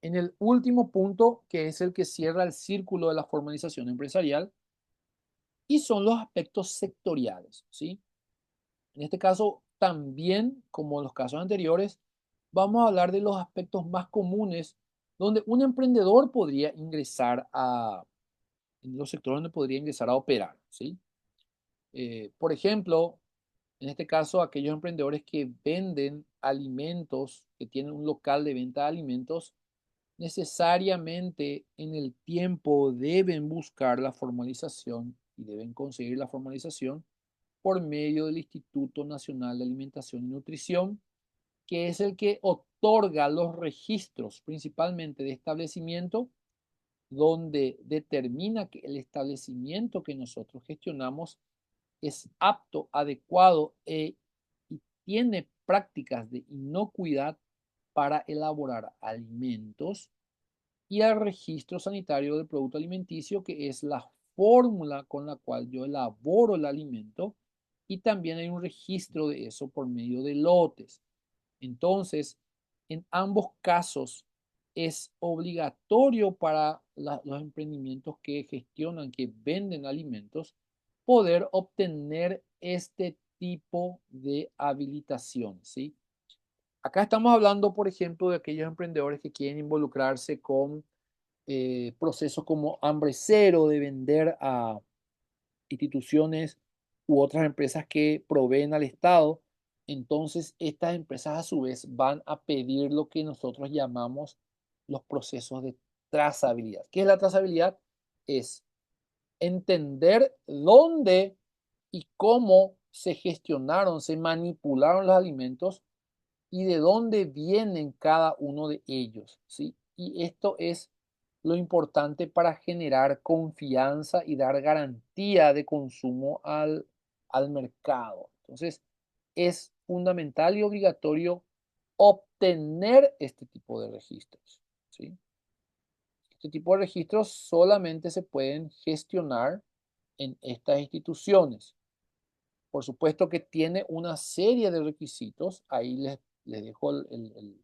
en el último punto, que es el que cierra el círculo de la formalización empresarial, y son los aspectos sectoriales, ¿sí? En este caso, también, como en los casos anteriores, vamos a hablar de los aspectos más comunes donde un emprendedor podría ingresar en los sectores donde podría ingresar a operar, ¿sí? Por ejemplo, en este caso, aquellos emprendedores que venden alimentos, que tienen un local de venta de alimentos, necesariamente en el tiempo deben buscar la formalización y deben conseguir la formalización por medio del Instituto Nacional de Alimentación y Nutrición, que es el que otorga los registros principalmente de establecimiento donde determina que el establecimiento que nosotros gestionamos es apto, adecuado y tiene prácticas de inocuidad para elaborar alimentos, y al registro sanitario del producto alimenticio, que es la fórmula con la cual yo elaboro el alimento, y también hay un registro de eso por medio de lotes. Entonces, en ambos casos es obligatorio para los emprendimientos que gestionan, que venden alimentos, poder obtener este tipo de habilitación, ¿sí? Acá estamos hablando, por ejemplo, de aquellos emprendedores que quieren involucrarse con procesos como hambre cero, de vender a instituciones u otras empresas que proveen al Estado. Entonces, estas empresas a su vez van a pedir lo que nosotros llamamos los procesos de trazabilidad. ¿Qué es la trazabilidad? Es entender dónde y cómo se gestionaron, se manipularon los alimentos y de dónde vienen cada uno de ellos, ¿sí? Y esto es lo importante para generar confianza y dar garantía de consumo al mercado. Entonces, es fundamental y obligatorio obtener este tipo de registros, ¿sí? Este tipo de registros solamente se pueden gestionar en estas instituciones. Por supuesto que tiene una serie de requisitos, ahí les dejo el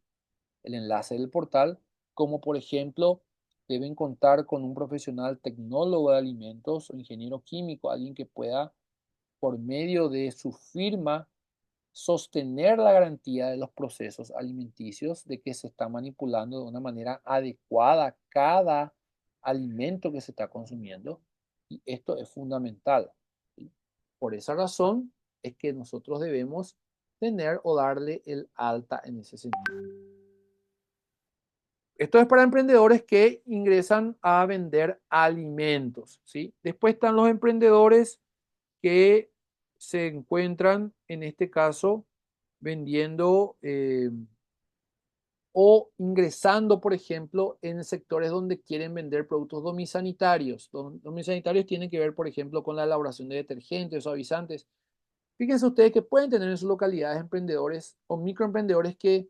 enlace del portal, como por ejemplo, deben contar con un profesional tecnólogo de alimentos o ingeniero químico, alguien que pueda, por medio de su firma, sostener la garantía de los procesos alimenticios, de que se está manipulando de una manera adecuada cada alimento que se está consumiendo. Y esto es fundamental, ¿sí? Por esa razón es que nosotros debemos tener o darle el alta en ese sentido. Esto es para emprendedores que ingresan a vender alimentos, ¿sí? Después están los emprendedores que se encuentran, en este caso, vendiendo o ingresando, por ejemplo, en sectores donde quieren vender productos domisanitarios. Domisanitarios tienen que ver, por ejemplo, con la elaboración de detergentes, suavizantes. Fíjense ustedes que pueden tener en sus localidades emprendedores o microemprendedores que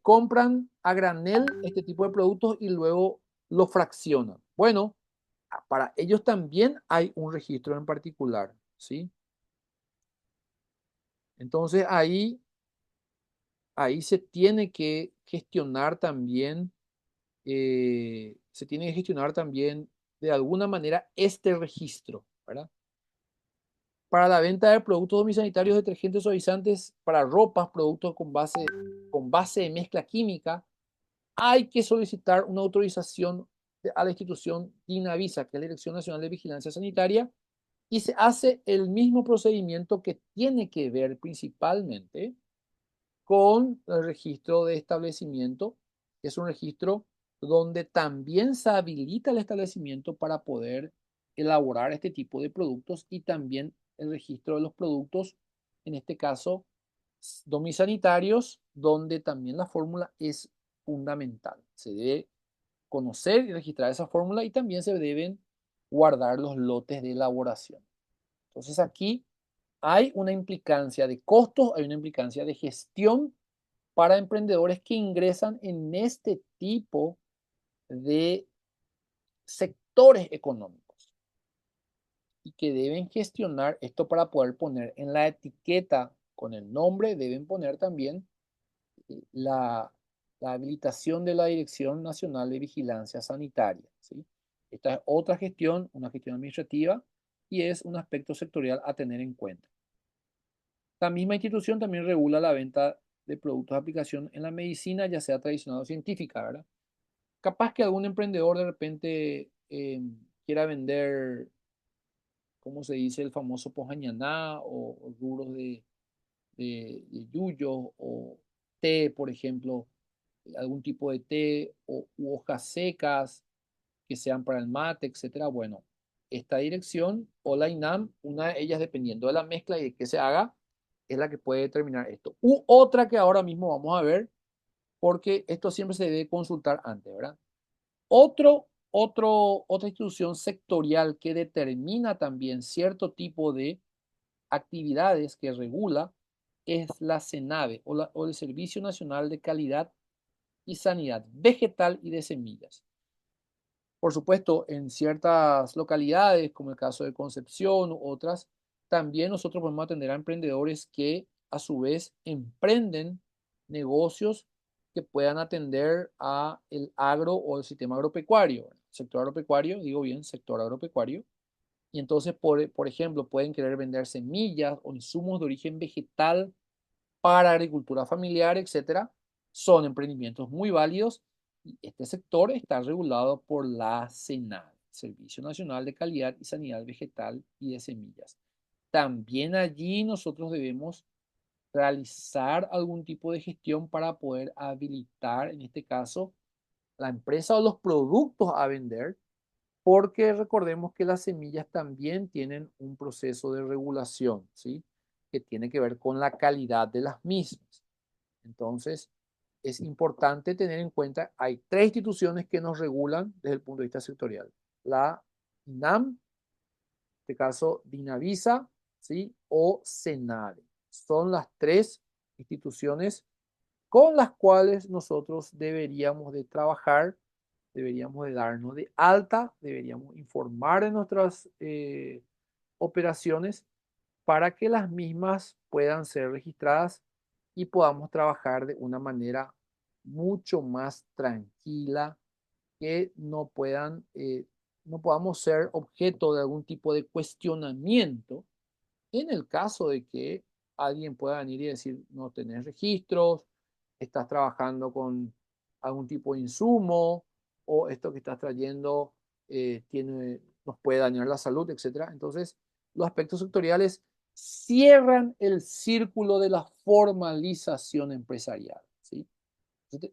compran a granel este tipo de productos y luego lo fraccionan. Bueno, para ellos también hay un registro en particular, ¿sí? Entonces ahí se tiene que gestionar también, se tiene que gestionar también de alguna manera este registro, ¿verdad? Para la venta de productos domiciliarios, detergentes suavizantes, para ropas, productos con base de mezcla química, hay que solicitar una autorización a la institución DINAVISA, que es la Dirección Nacional de Vigilancia Sanitaria, y se hace el mismo procedimiento que tiene que ver principalmente con el registro de establecimiento, que es un registro donde también se habilita el establecimiento para poder elaborar este tipo de productos, y también el registro de los productos, en este caso, domisanitarios, donde también la fórmula es fundamental. Se debe conocer y registrar esa fórmula, y también se deben guardar los lotes de elaboración. Entonces aquí hay una implicancia de costos, hay una implicancia de gestión para emprendedores que ingresan en este tipo de sectores económicos y que deben gestionar esto para poder poner en la etiqueta con el nombre, deben poner también la, la habilitación de la Dirección Nacional de Vigilancia Sanitaria, ¿sí? Esta es otra gestión, una gestión administrativa, y es un aspecto sectorial a tener en cuenta. La misma institución también regula la venta de productos de aplicación en la medicina, ya sea tradicional o científica, ¿verdad? Capaz que algún emprendedor de repente quiera vender, ¿cómo se dice? El famoso pojañaná, o rubros de yuyo, o té, por ejemplo, algún tipo de té, u hojas secas que sean para el mate, etcétera. Bueno, esta dirección o la INAM, una de ellas, dependiendo de la mezcla y de qué se haga, es la que puede determinar esto. U otra que ahora mismo vamos a ver, porque esto siempre se debe consultar antes, ¿verdad? Otro Otra institución sectorial que determina también cierto tipo de actividades que regula es la CENAVE o el Servicio Nacional de Calidad y Sanidad Vegetal y de Semillas. Por supuesto, en ciertas localidades, como el caso de Concepción u otras, también nosotros podemos atender a emprendedores que a su vez emprenden negocios que puedan atender a el agro o el sistema agropecuario. Sector agropecuario, digo bien, sector agropecuario. Y entonces, por ejemplo, pueden querer vender semillas o insumos de origen vegetal para agricultura familiar, etcétera. Son emprendimientos muy válidos y este sector está regulado por la SENAVE, Servicio Nacional de Calidad y Sanidad Vegetal y de Semillas. También allí nosotros debemos realizar algún tipo de gestión para poder habilitar, en este caso, la empresa o los productos a vender, porque recordemos que las semillas también tienen un proceso de regulación, ¿sí? Que tiene que ver con la calidad de las mismas. Entonces, es importante tener en cuenta, hay tres instituciones que nos regulan desde el punto de vista sectorial. La INAM, en este caso DINAVISA, ¿sí? O SENADE. Son las tres instituciones con las cuales nosotros deberíamos de trabajar, deberíamos de darnos de alta, deberíamos informar de nuestras operaciones para que las mismas puedan ser registradas y podamos trabajar de una manera mucho más tranquila, que no podamos ser objeto de algún tipo de cuestionamiento en el caso de que alguien pueda venir y decir, no tenés registros, estás trabajando con algún tipo de insumo, o esto que estás trayendo nos puede dañar la salud, etcétera. Entonces, los aspectos sectoriales cierran el círculo de la formalización empresarial, ¿sí?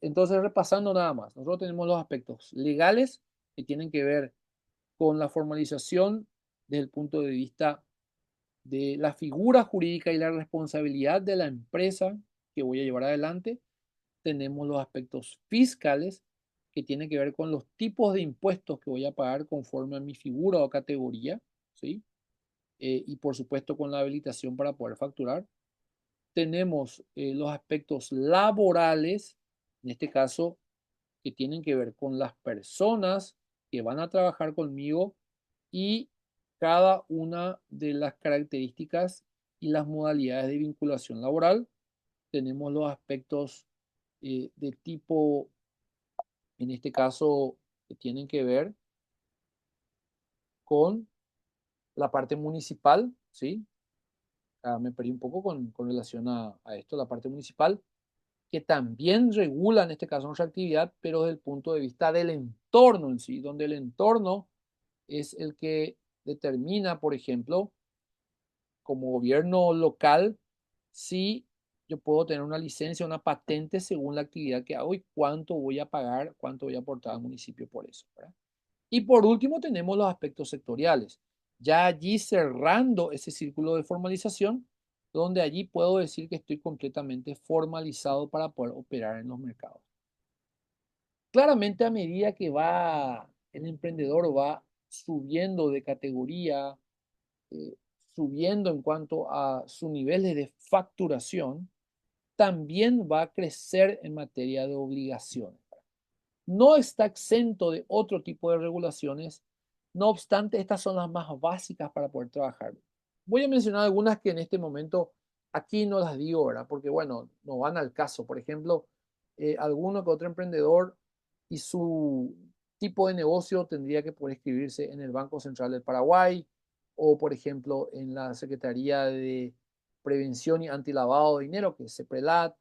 Entonces, repasando nada más, nosotros tenemos los aspectos legales que tienen que ver con la formalización desde el punto de vista de la figura jurídica y la responsabilidad de la empresa que voy a llevar adelante. Tenemos los aspectos fiscales que tienen que ver con los tipos de impuestos que voy a pagar conforme a mi figura o categoría, ¿sí? Y por supuesto con la habilitación para poder facturar. Tenemos los aspectos laborales, en este caso, que tienen que ver con las personas que van a trabajar conmigo y cada una de las características y las modalidades de vinculación laboral. Tenemos los aspectos de tipo, en este caso, que tienen que ver con la parte municipal, ¿sí? Me perdí un poco con relación a esto, la parte municipal, que también regula en este caso nuestra actividad, pero desde el punto de vista del entorno en sí, donde el entorno es el que determina, por ejemplo, como gobierno local, si yo puedo tener una licencia, una patente según la actividad que hago y cuánto voy a pagar, cuánto voy a aportar al municipio por eso, ¿verdad? Y por último tenemos los aspectos sectoriales. Ya allí cerrando ese círculo de formalización, donde allí puedo decir que estoy completamente formalizado para poder operar en los mercados. Claramente a medida que va el emprendedor va subiendo de categoría, eh, subiendo en cuanto a sus niveles de facturación, también va a crecer en materia de obligaciones. No está exento de otro tipo de regulaciones, no obstante, estas son las más básicas para poder trabajar. Voy a mencionar algunas que en este momento aquí no las digo, ¿verdad? Porque, bueno, no van al caso. Por ejemplo, alguno que otro emprendedor y su tipo de negocio tendría que poder inscribirse en el Banco Central del Paraguay o, por ejemplo, en la Secretaría de Prevención y Antilavado de Dinero, que es CEPRELAT,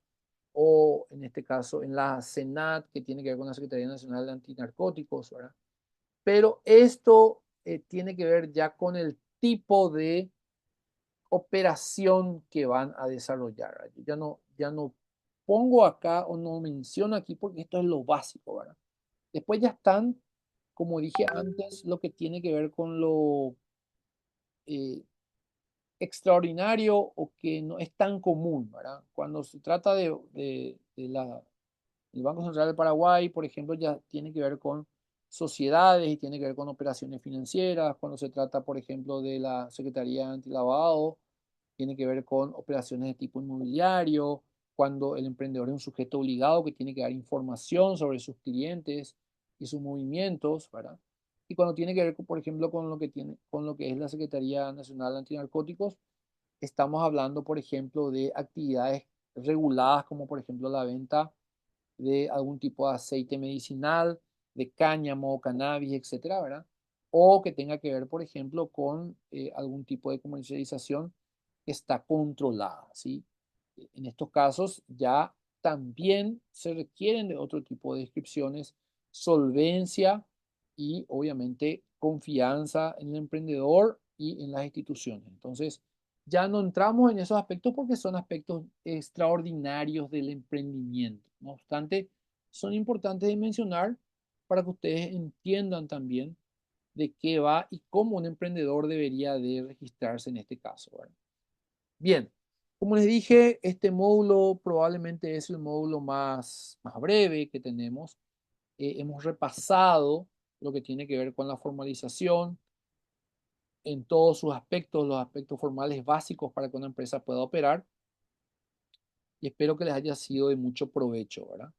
o en este caso en la SENAT, que tiene que ver con la Secretaría Nacional de Antinarcóticos, ¿verdad? Pero esto tiene que ver ya con el tipo de operación que van a desarrollar, ¿verdad? Yo ya no pongo acá o no menciono aquí porque esto es lo básico, ¿verdad? Después ya están, como dije antes, lo que tiene que ver con lo eh, extraordinario o que no es tan común, ¿verdad? Cuando se trata de el Banco Central del Paraguay, por ejemplo, ya tiene que ver con sociedades y tiene que ver con operaciones financieras. Cuando se trata, por ejemplo, de la Secretaría Antilavado, tiene que ver con operaciones de tipo inmobiliario. Cuando el emprendedor es un sujeto obligado que tiene que dar información sobre sus clientes y sus movimientos, ¿verdad? Y cuando tiene que ver, por ejemplo, con lo que es la Secretaría Nacional Antinarcóticos, estamos hablando, por ejemplo, de actividades reguladas como, por ejemplo, la venta de algún tipo de aceite medicinal, de cáñamo, cannabis, etcétera, ¿verdad? O que tenga que ver, por ejemplo, con algún tipo de comercialización que está controlada, ¿sí? En estos casos ya también se requieren de otro tipo de descripciones, solvencia y obviamente confianza en el emprendedor y en las instituciones. Entonces, ya no entramos en esos aspectos porque son aspectos extraordinarios del emprendimiento. No obstante, son importantes de mencionar para que ustedes entiendan también de qué va y cómo un emprendedor debería de registrarse en este caso, ¿verdad? Bien, como les dije, este módulo probablemente es el módulo más breve que tenemos. Hemos repasado lo que tiene que ver con la formalización en todos sus aspectos, los aspectos formales básicos para que una empresa pueda operar y espero que les haya sido de mucho provecho, ¿verdad?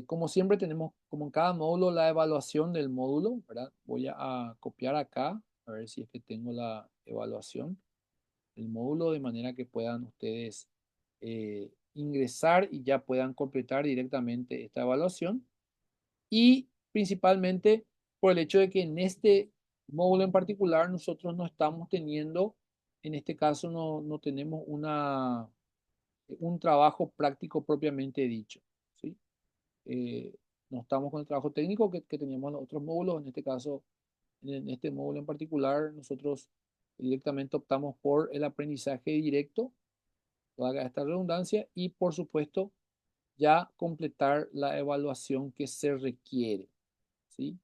Como siempre tenemos, como en cada módulo, la evaluación del módulo, ¿verdad? Voy a copiar acá, a ver si es que tengo la evaluación del módulo de manera que puedan ustedes ingresar y ya puedan completar directamente esta evaluación. Y principalmente por el hecho de que en este módulo en particular nosotros no estamos teniendo, en este caso no tenemos un trabajo práctico propiamente dicho, ¿sí? Eh, no estamos con el trabajo técnico que teníamos en los otros módulos. En este caso, en este módulo en particular, nosotros directamente optamos por el aprendizaje directo, toda esta redundancia, y por supuesto ya completar la evaluación que se requiere, ¿sí?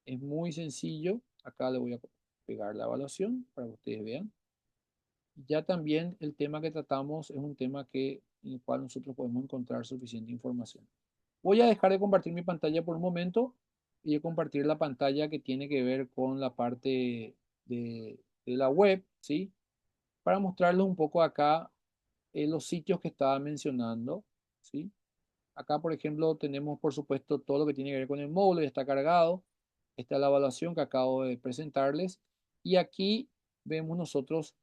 Es muy sencillo. Acá le voy a pegar la evaluación para que ustedes vean. Ya también el tema que tratamos es un tema en el cual nosotros podemos encontrar suficiente información. Voy a dejar de compartir mi pantalla por un momento y de compartir la pantalla que tiene que ver con la parte de la web, ¿sí? Para mostrarles un poco acá los sitios que estaba mencionando, ¿sí? Acá, por ejemplo, tenemos, por supuesto, todo lo que tiene que ver con el módulo, ya está cargado. Esta es la evaluación que acabo de presentarles. Y aquí vemos nosotros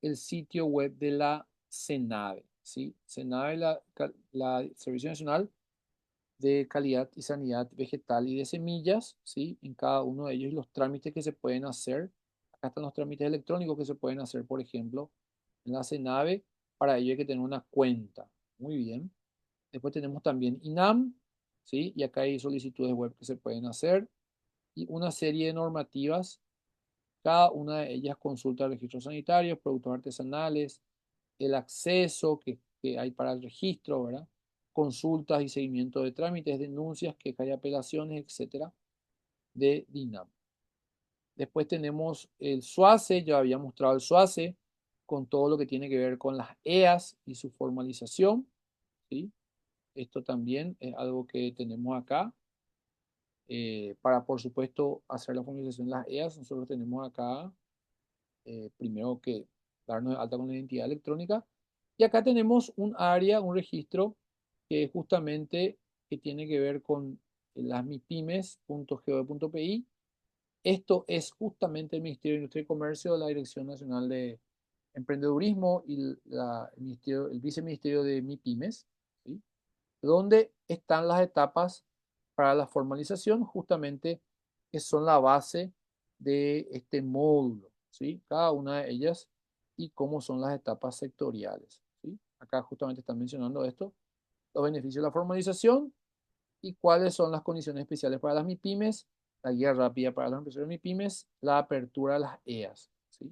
el sitio web de la CENAVE, ¿sí? CENAVE, la Servicio Nacional de Calidad y Sanidad Vegetal y de Semillas, ¿sí? En cada uno de ellos y los trámites que se pueden hacer. Acá están los trámites electrónicos que se pueden hacer, por ejemplo, en la CENAVE. Para ello hay que tener una cuenta. Muy bien. Después tenemos también INAM, ¿sí? Y acá hay solicitudes web que se pueden hacer y una serie de normativas. Cada una de ellas consulta registros sanitarios, productos artesanales, el acceso que hay para el registro, ¿verdad? Consultas y seguimiento de trámites, denuncias, quejas y apelaciones, etcétera, de DINAM. Después tenemos el SUACE, ya había mostrado el SUACE, con todo lo que tiene que ver con las EAS y su formalización, ¿sí? Esto también es algo que tenemos acá. Para, por supuesto, hacer la formalización de las EAS, nosotros tenemos acá primero que darnos de alta con la identidad electrónica. Y acá tenemos un área, un registro que justamente que tiene que ver con las mipymes.gov.pi. Esto es justamente el Ministerio de Industria y Comercio, la Dirección Nacional de Emprendedurismo y el Viceministerio de MIPYMES, ¿sí? Donde están las etapas para la formalización, justamente que son la base de este módulo, ¿sí? Cada una de ellas y cómo son las etapas sectoriales, ¿sí? Acá justamente están mencionando esto, los beneficios de la formalización y cuáles son las condiciones especiales para las MIPYMES, la guía rápida para los empresarios MIPYMES, la apertura de las EAS, ¿sí?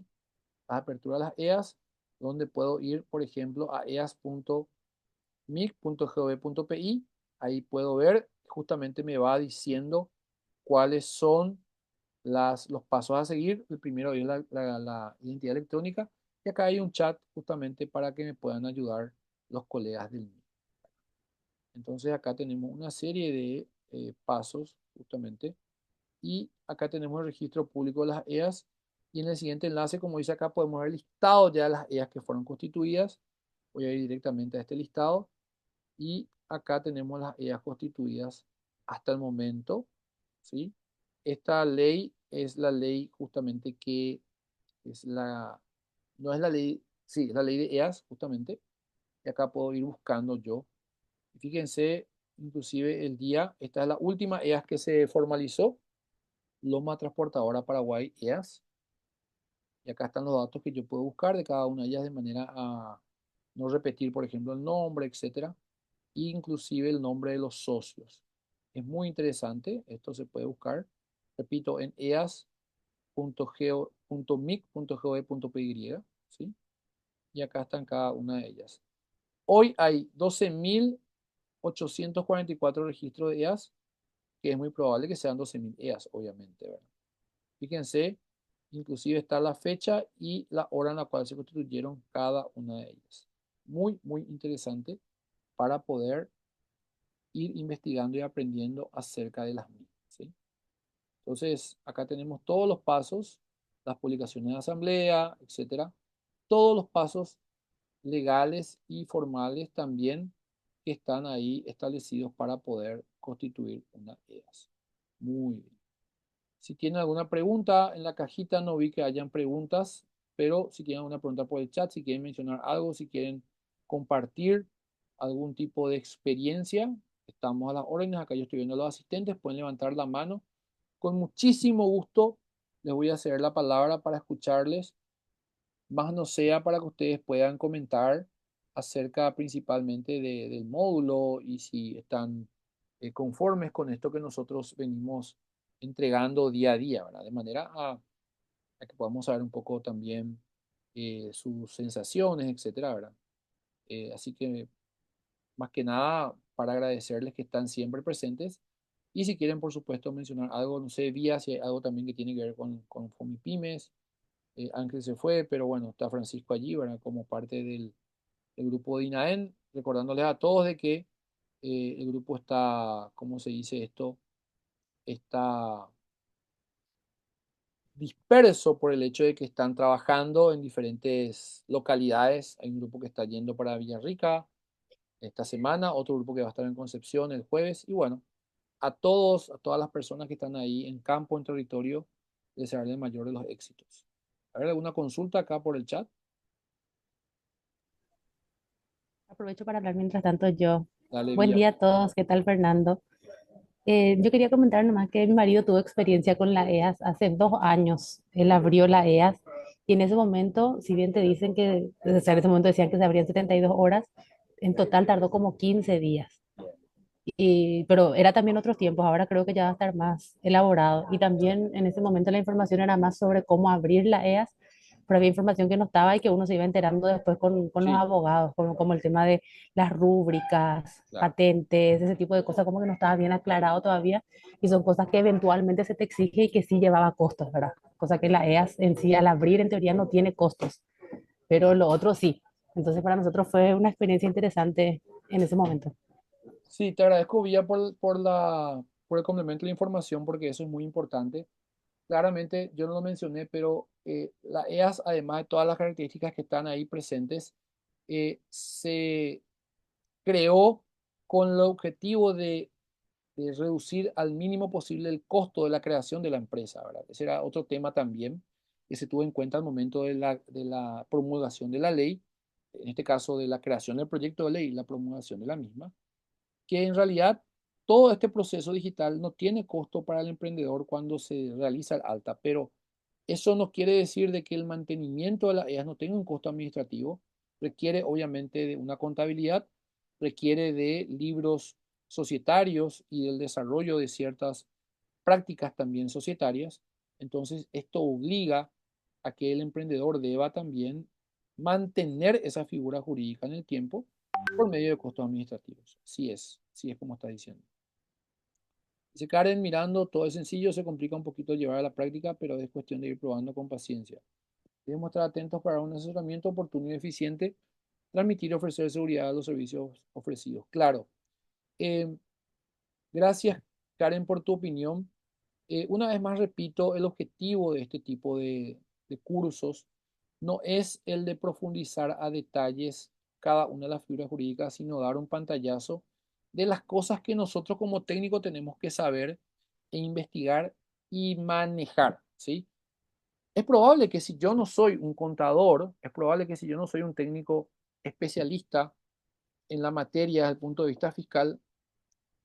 La apertura de las EAS, donde puedo ir, por ejemplo, a eas.mic.gov.pi. Ahí puedo ver, justamente me va diciendo cuáles son los pasos a seguir. El primero es la identidad electrónica y acá hay un chat justamente para que me puedan ayudar los colegas del MIC. Entonces acá tenemos una serie de pasos justamente y acá tenemos el registro público de las EAS. Y en el siguiente enlace, como dice acá, podemos ver el listado ya de las EAS que fueron constituidas. Voy a ir directamente a este listado y acá tenemos las EAS constituidas hasta el momento, ¿sí? Esta ley es la ley justamente que es la, no es la ley, sí, es la ley de EAS justamente. Y acá puedo ir buscando yo. Fíjense, inclusive el día, esta es la última EAS que se formalizó, Loma Transportadora Paraguay EAS. Y acá están los datos que yo puedo buscar de cada una de ellas de manera a no repetir, por ejemplo, el nombre, etcétera, e inclusive el nombre de los socios. Es muy interesante, esto se puede buscar, repito, en eas.mic.gov.py, ¿sí? Y acá están cada una de ellas. Hoy hay 12.844 registros de EAS, que es muy probable que sean 12.000 EAS, obviamente, ¿verdad? Fíjense, inclusive está la fecha y la hora en la cual se constituyeron cada una de ellas. Muy, muy interesante para poder ir investigando y aprendiendo acerca de las mismas, ¿sí? Entonces, acá tenemos todos los pasos, las publicaciones de asamblea, etcétera, todos los pasos legales y formales también que están ahí establecidos para poder constituir una EAS. Muy bien. Si tienen alguna pregunta en la cajita, no vi que hayan preguntas, pero si tienen alguna pregunta por el chat, si quieren mencionar algo, si quieren compartir algún tipo de experiencia, estamos a las órdenes. Acá yo estoy viendo a los asistentes, pueden levantar la mano. Con muchísimo gusto les voy a ceder la palabra para escucharles, más no sea para que ustedes puedan comentar acerca principalmente del módulo y si están conformes con esto que nosotros venimos entregando día a día, ¿verdad? De manera a que podamos saber un poco también sus sensaciones, etcétera, ¿verdad? Así que más que nada para agradecerles que están siempre presentes y si quieren, por supuesto, mencionar algo, no sé, vía, si hay algo también que tiene que ver con Fomipymes. Ángel se fue, pero bueno, está Francisco allí, ¿verdad? Como parte del grupo de INAEN, recordándoles a todos de que el grupo está, ¿cómo se dice esto? Está disperso por el hecho de que están trabajando en diferentes localidades. Hay un grupo que está yendo para Villarrica esta semana, otro grupo que va a estar en Concepción el jueves, y bueno, a todos, a todas las personas que están ahí en campo, en territorio, desearles el mayor de los éxitos. ¿Hay alguna consulta acá por el chat? Aprovecho para hablar mientras tanto yo. Dale, Buen Vía. día a todos, ¿qué tal Fernando? Yo quería comentar nomás que mi marido tuvo experiencia con la EAS hace 2 años. Él abrió la EAS y en ese momento, si bien te dicen que, o sea, en ese momento decían que se abrían 72 horas, en total tardó como 15 días. Pero era también otros tiempos, ahora creo que ya va a estar más elaborado. Y también en ese momento la información era más sobre cómo abrir la EAS, pero había información que no estaba y que uno se iba enterando después con los Sí, abogados, como el tema de las rúbricas, claro. patentes, ese tipo de cosas como que no estaba bien aclarado todavía y son cosas que eventualmente se te exige y que sí llevaba costos, ¿verdad? Cosa que la EAS en sí al abrir en teoría no tiene costos, pero lo otro sí. Entonces para nosotros fue una experiencia interesante en ese momento. Sí, te agradezco, Vía, por el complemento de la información, porque eso es muy importante. Claramente, yo no lo mencioné, pero la EAS, además de todas las características que están ahí presentes, se creó con el objetivo de reducir al mínimo posible el costo de la creación de la empresa, ¿verdad? Ese era otro tema también que se tuvo en cuenta al momento de la promulgación de la ley, en este caso de la creación del proyecto de ley y la promulgación de la misma, que en realidad todo este proceso digital no tiene costo para el emprendedor cuando se realiza el alta, pero eso no quiere decir de que el mantenimiento de las EAS no tenga un costo administrativo, requiere obviamente de una contabilidad, requiere de libros societarios y del desarrollo de ciertas prácticas también societarias. Entonces, esto obliga a que el emprendedor deba también mantener esa figura jurídica en el tiempo por medio de costos administrativos. Sí es como está diciendo. Dice Karen, mirando, todo es sencillo, se complica un poquito llevar a la práctica, pero es cuestión de ir probando con paciencia. Debemos estar atentos para un asesoramiento oportuno y eficiente, transmitir y ofrecer seguridad a los servicios ofrecidos. Claro. Eh, Gracias, Karen, por tu opinión. Una vez más repito, el objetivo de este tipo de cursos no es el de profundizar a detalles cada una de las figuras jurídicas, sino dar un pantallazo de las cosas que nosotros como técnico tenemos que saber e investigar y manejar, ¿sí? Es probable que si yo no soy un contador, es probable que si yo no soy un técnico especialista en la materia desde el punto de vista fiscal,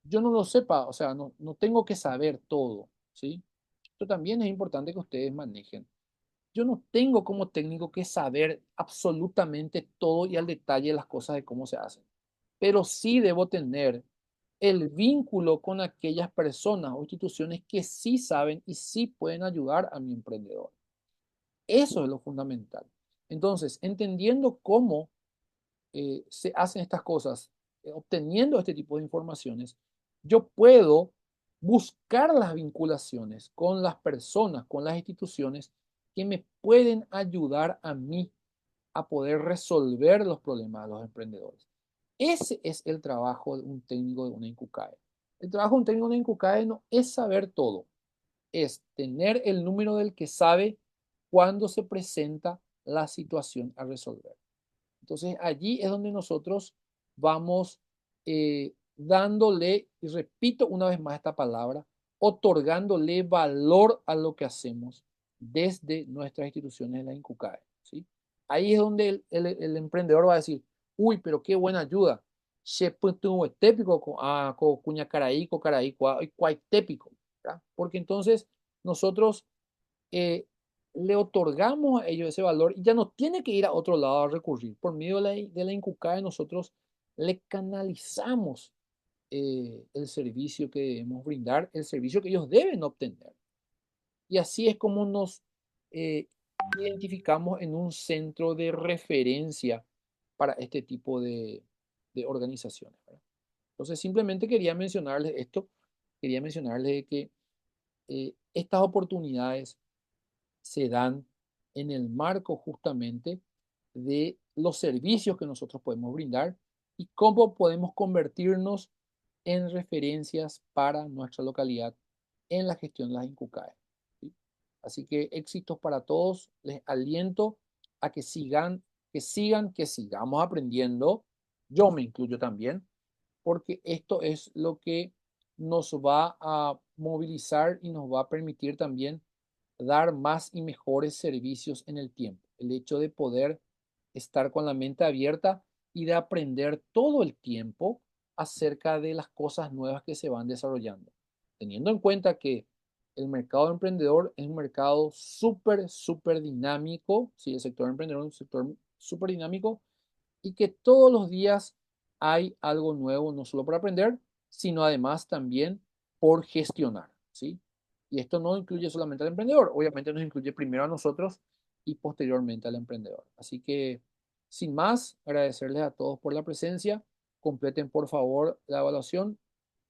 yo no lo sepa, o sea, no tengo que saber todo, ¿sí? Esto también es importante que ustedes manejen. Yo no tengo como técnico que saber absolutamente todo y al detalle las cosas de cómo se hacen, pero sí debo tener el vínculo con aquellas personas o instituciones que sí saben y sí pueden ayudar a mi emprendedor. Eso es lo fundamental. Entonces, entendiendo cómo se hacen estas cosas, obteniendo este tipo de informaciones, yo puedo buscar las vinculaciones con las personas, con las instituciones que me pueden ayudar a mí a poder resolver los problemas de los emprendedores. Ese es el trabajo de un técnico de una INCUCAE. El trabajo de un técnico de una INCUCAE no es saber todo, es tener el número del que sabe cuándo se presenta la situación a resolver. Entonces allí es donde nosotros vamos dándole, y repito una vez más esta palabra, otorgándole valor a lo que hacemos desde nuestras instituciones de la INCUCAE, ¿sí? Ahí es donde el emprendedor va a decir, uy, pero qué buena ayuda. Porque entonces nosotros eh, le otorgamos a ellos ese valor y ya no tiene que ir a otro lado a recurrir. Por medio de la INCUCAE nosotros le canalizamos el servicio que debemos brindar, el servicio que ellos deben obtener. Y así es como nos eh, identificamos en un centro de referencia para este tipo de organizaciones, ¿verdad? Entonces simplemente quería mencionarles esto, quería mencionarles que estas oportunidades se dan en el marco justamente de los servicios que nosotros podemos brindar y cómo podemos convertirnos en referencias para nuestra localidad en la gestión de las INCUCAE, ¿sí? Así que éxitos para todos. Les aliento a que sigan, que sigamos aprendiendo. Yo me incluyo también, porque esto es lo que nos va a movilizar y nos va a permitir también dar más y mejores servicios en el tiempo. El hecho de poder estar con la mente abierta y de aprender todo el tiempo acerca de las cosas nuevas que se van desarrollando. Teniendo en cuenta que el mercado emprendedor es un mercado súper dinámico, sí, el sector emprendedor es un sector súper dinámico y que todos los días hay algo nuevo, no solo por aprender, sino además también por gestionar, ¿sí? Y esto no incluye solamente al emprendedor, obviamente nos incluye primero a nosotros y posteriormente al emprendedor. Así que, sin más, agradecerles a todos por la presencia. Completen por favor la evaluación.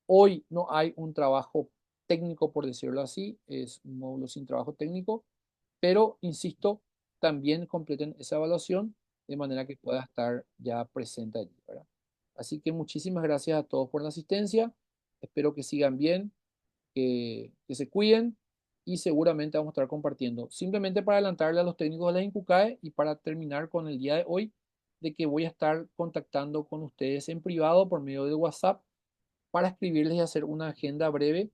Hoy no hay un trabajo técnico, por decirlo así, es un módulo sin trabajo técnico, pero insisto, también completen esa evaluación de manera que pueda estar ya presente allí, ¿verdad? Así que muchísimas gracias a todos por la asistencia. Espero que sigan bien, que se cuiden y seguramente vamos a estar compartiendo. Simplemente para adelantarle a los técnicos de la INCUCAE y para terminar con el día de hoy, de que voy a estar contactando con ustedes en privado por medio de WhatsApp para escribirles y hacer una agenda breve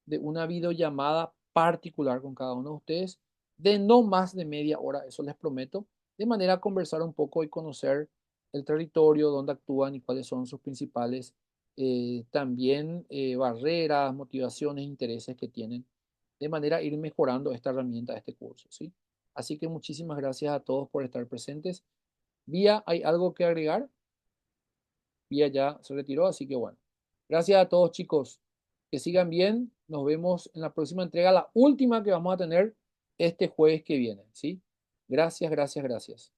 de una videollamada particular con cada uno de ustedes de no más de media hora, eso les prometo, de manera a conversar un poco y conocer el territorio, dónde actúan y cuáles son sus principales también barreras, motivaciones, intereses que tienen, de manera a ir mejorando esta herramienta, este curso, ¿sí? Así que muchísimas gracias a todos por estar presentes. Vía, ¿hay algo que agregar? Vía ya se retiró, así que bueno. Gracias a todos, chicos. Que sigan bien. Nos vemos en la próxima entrega, la última que vamos a tener este jueves que viene, ¿sí? Gracias, gracias, gracias.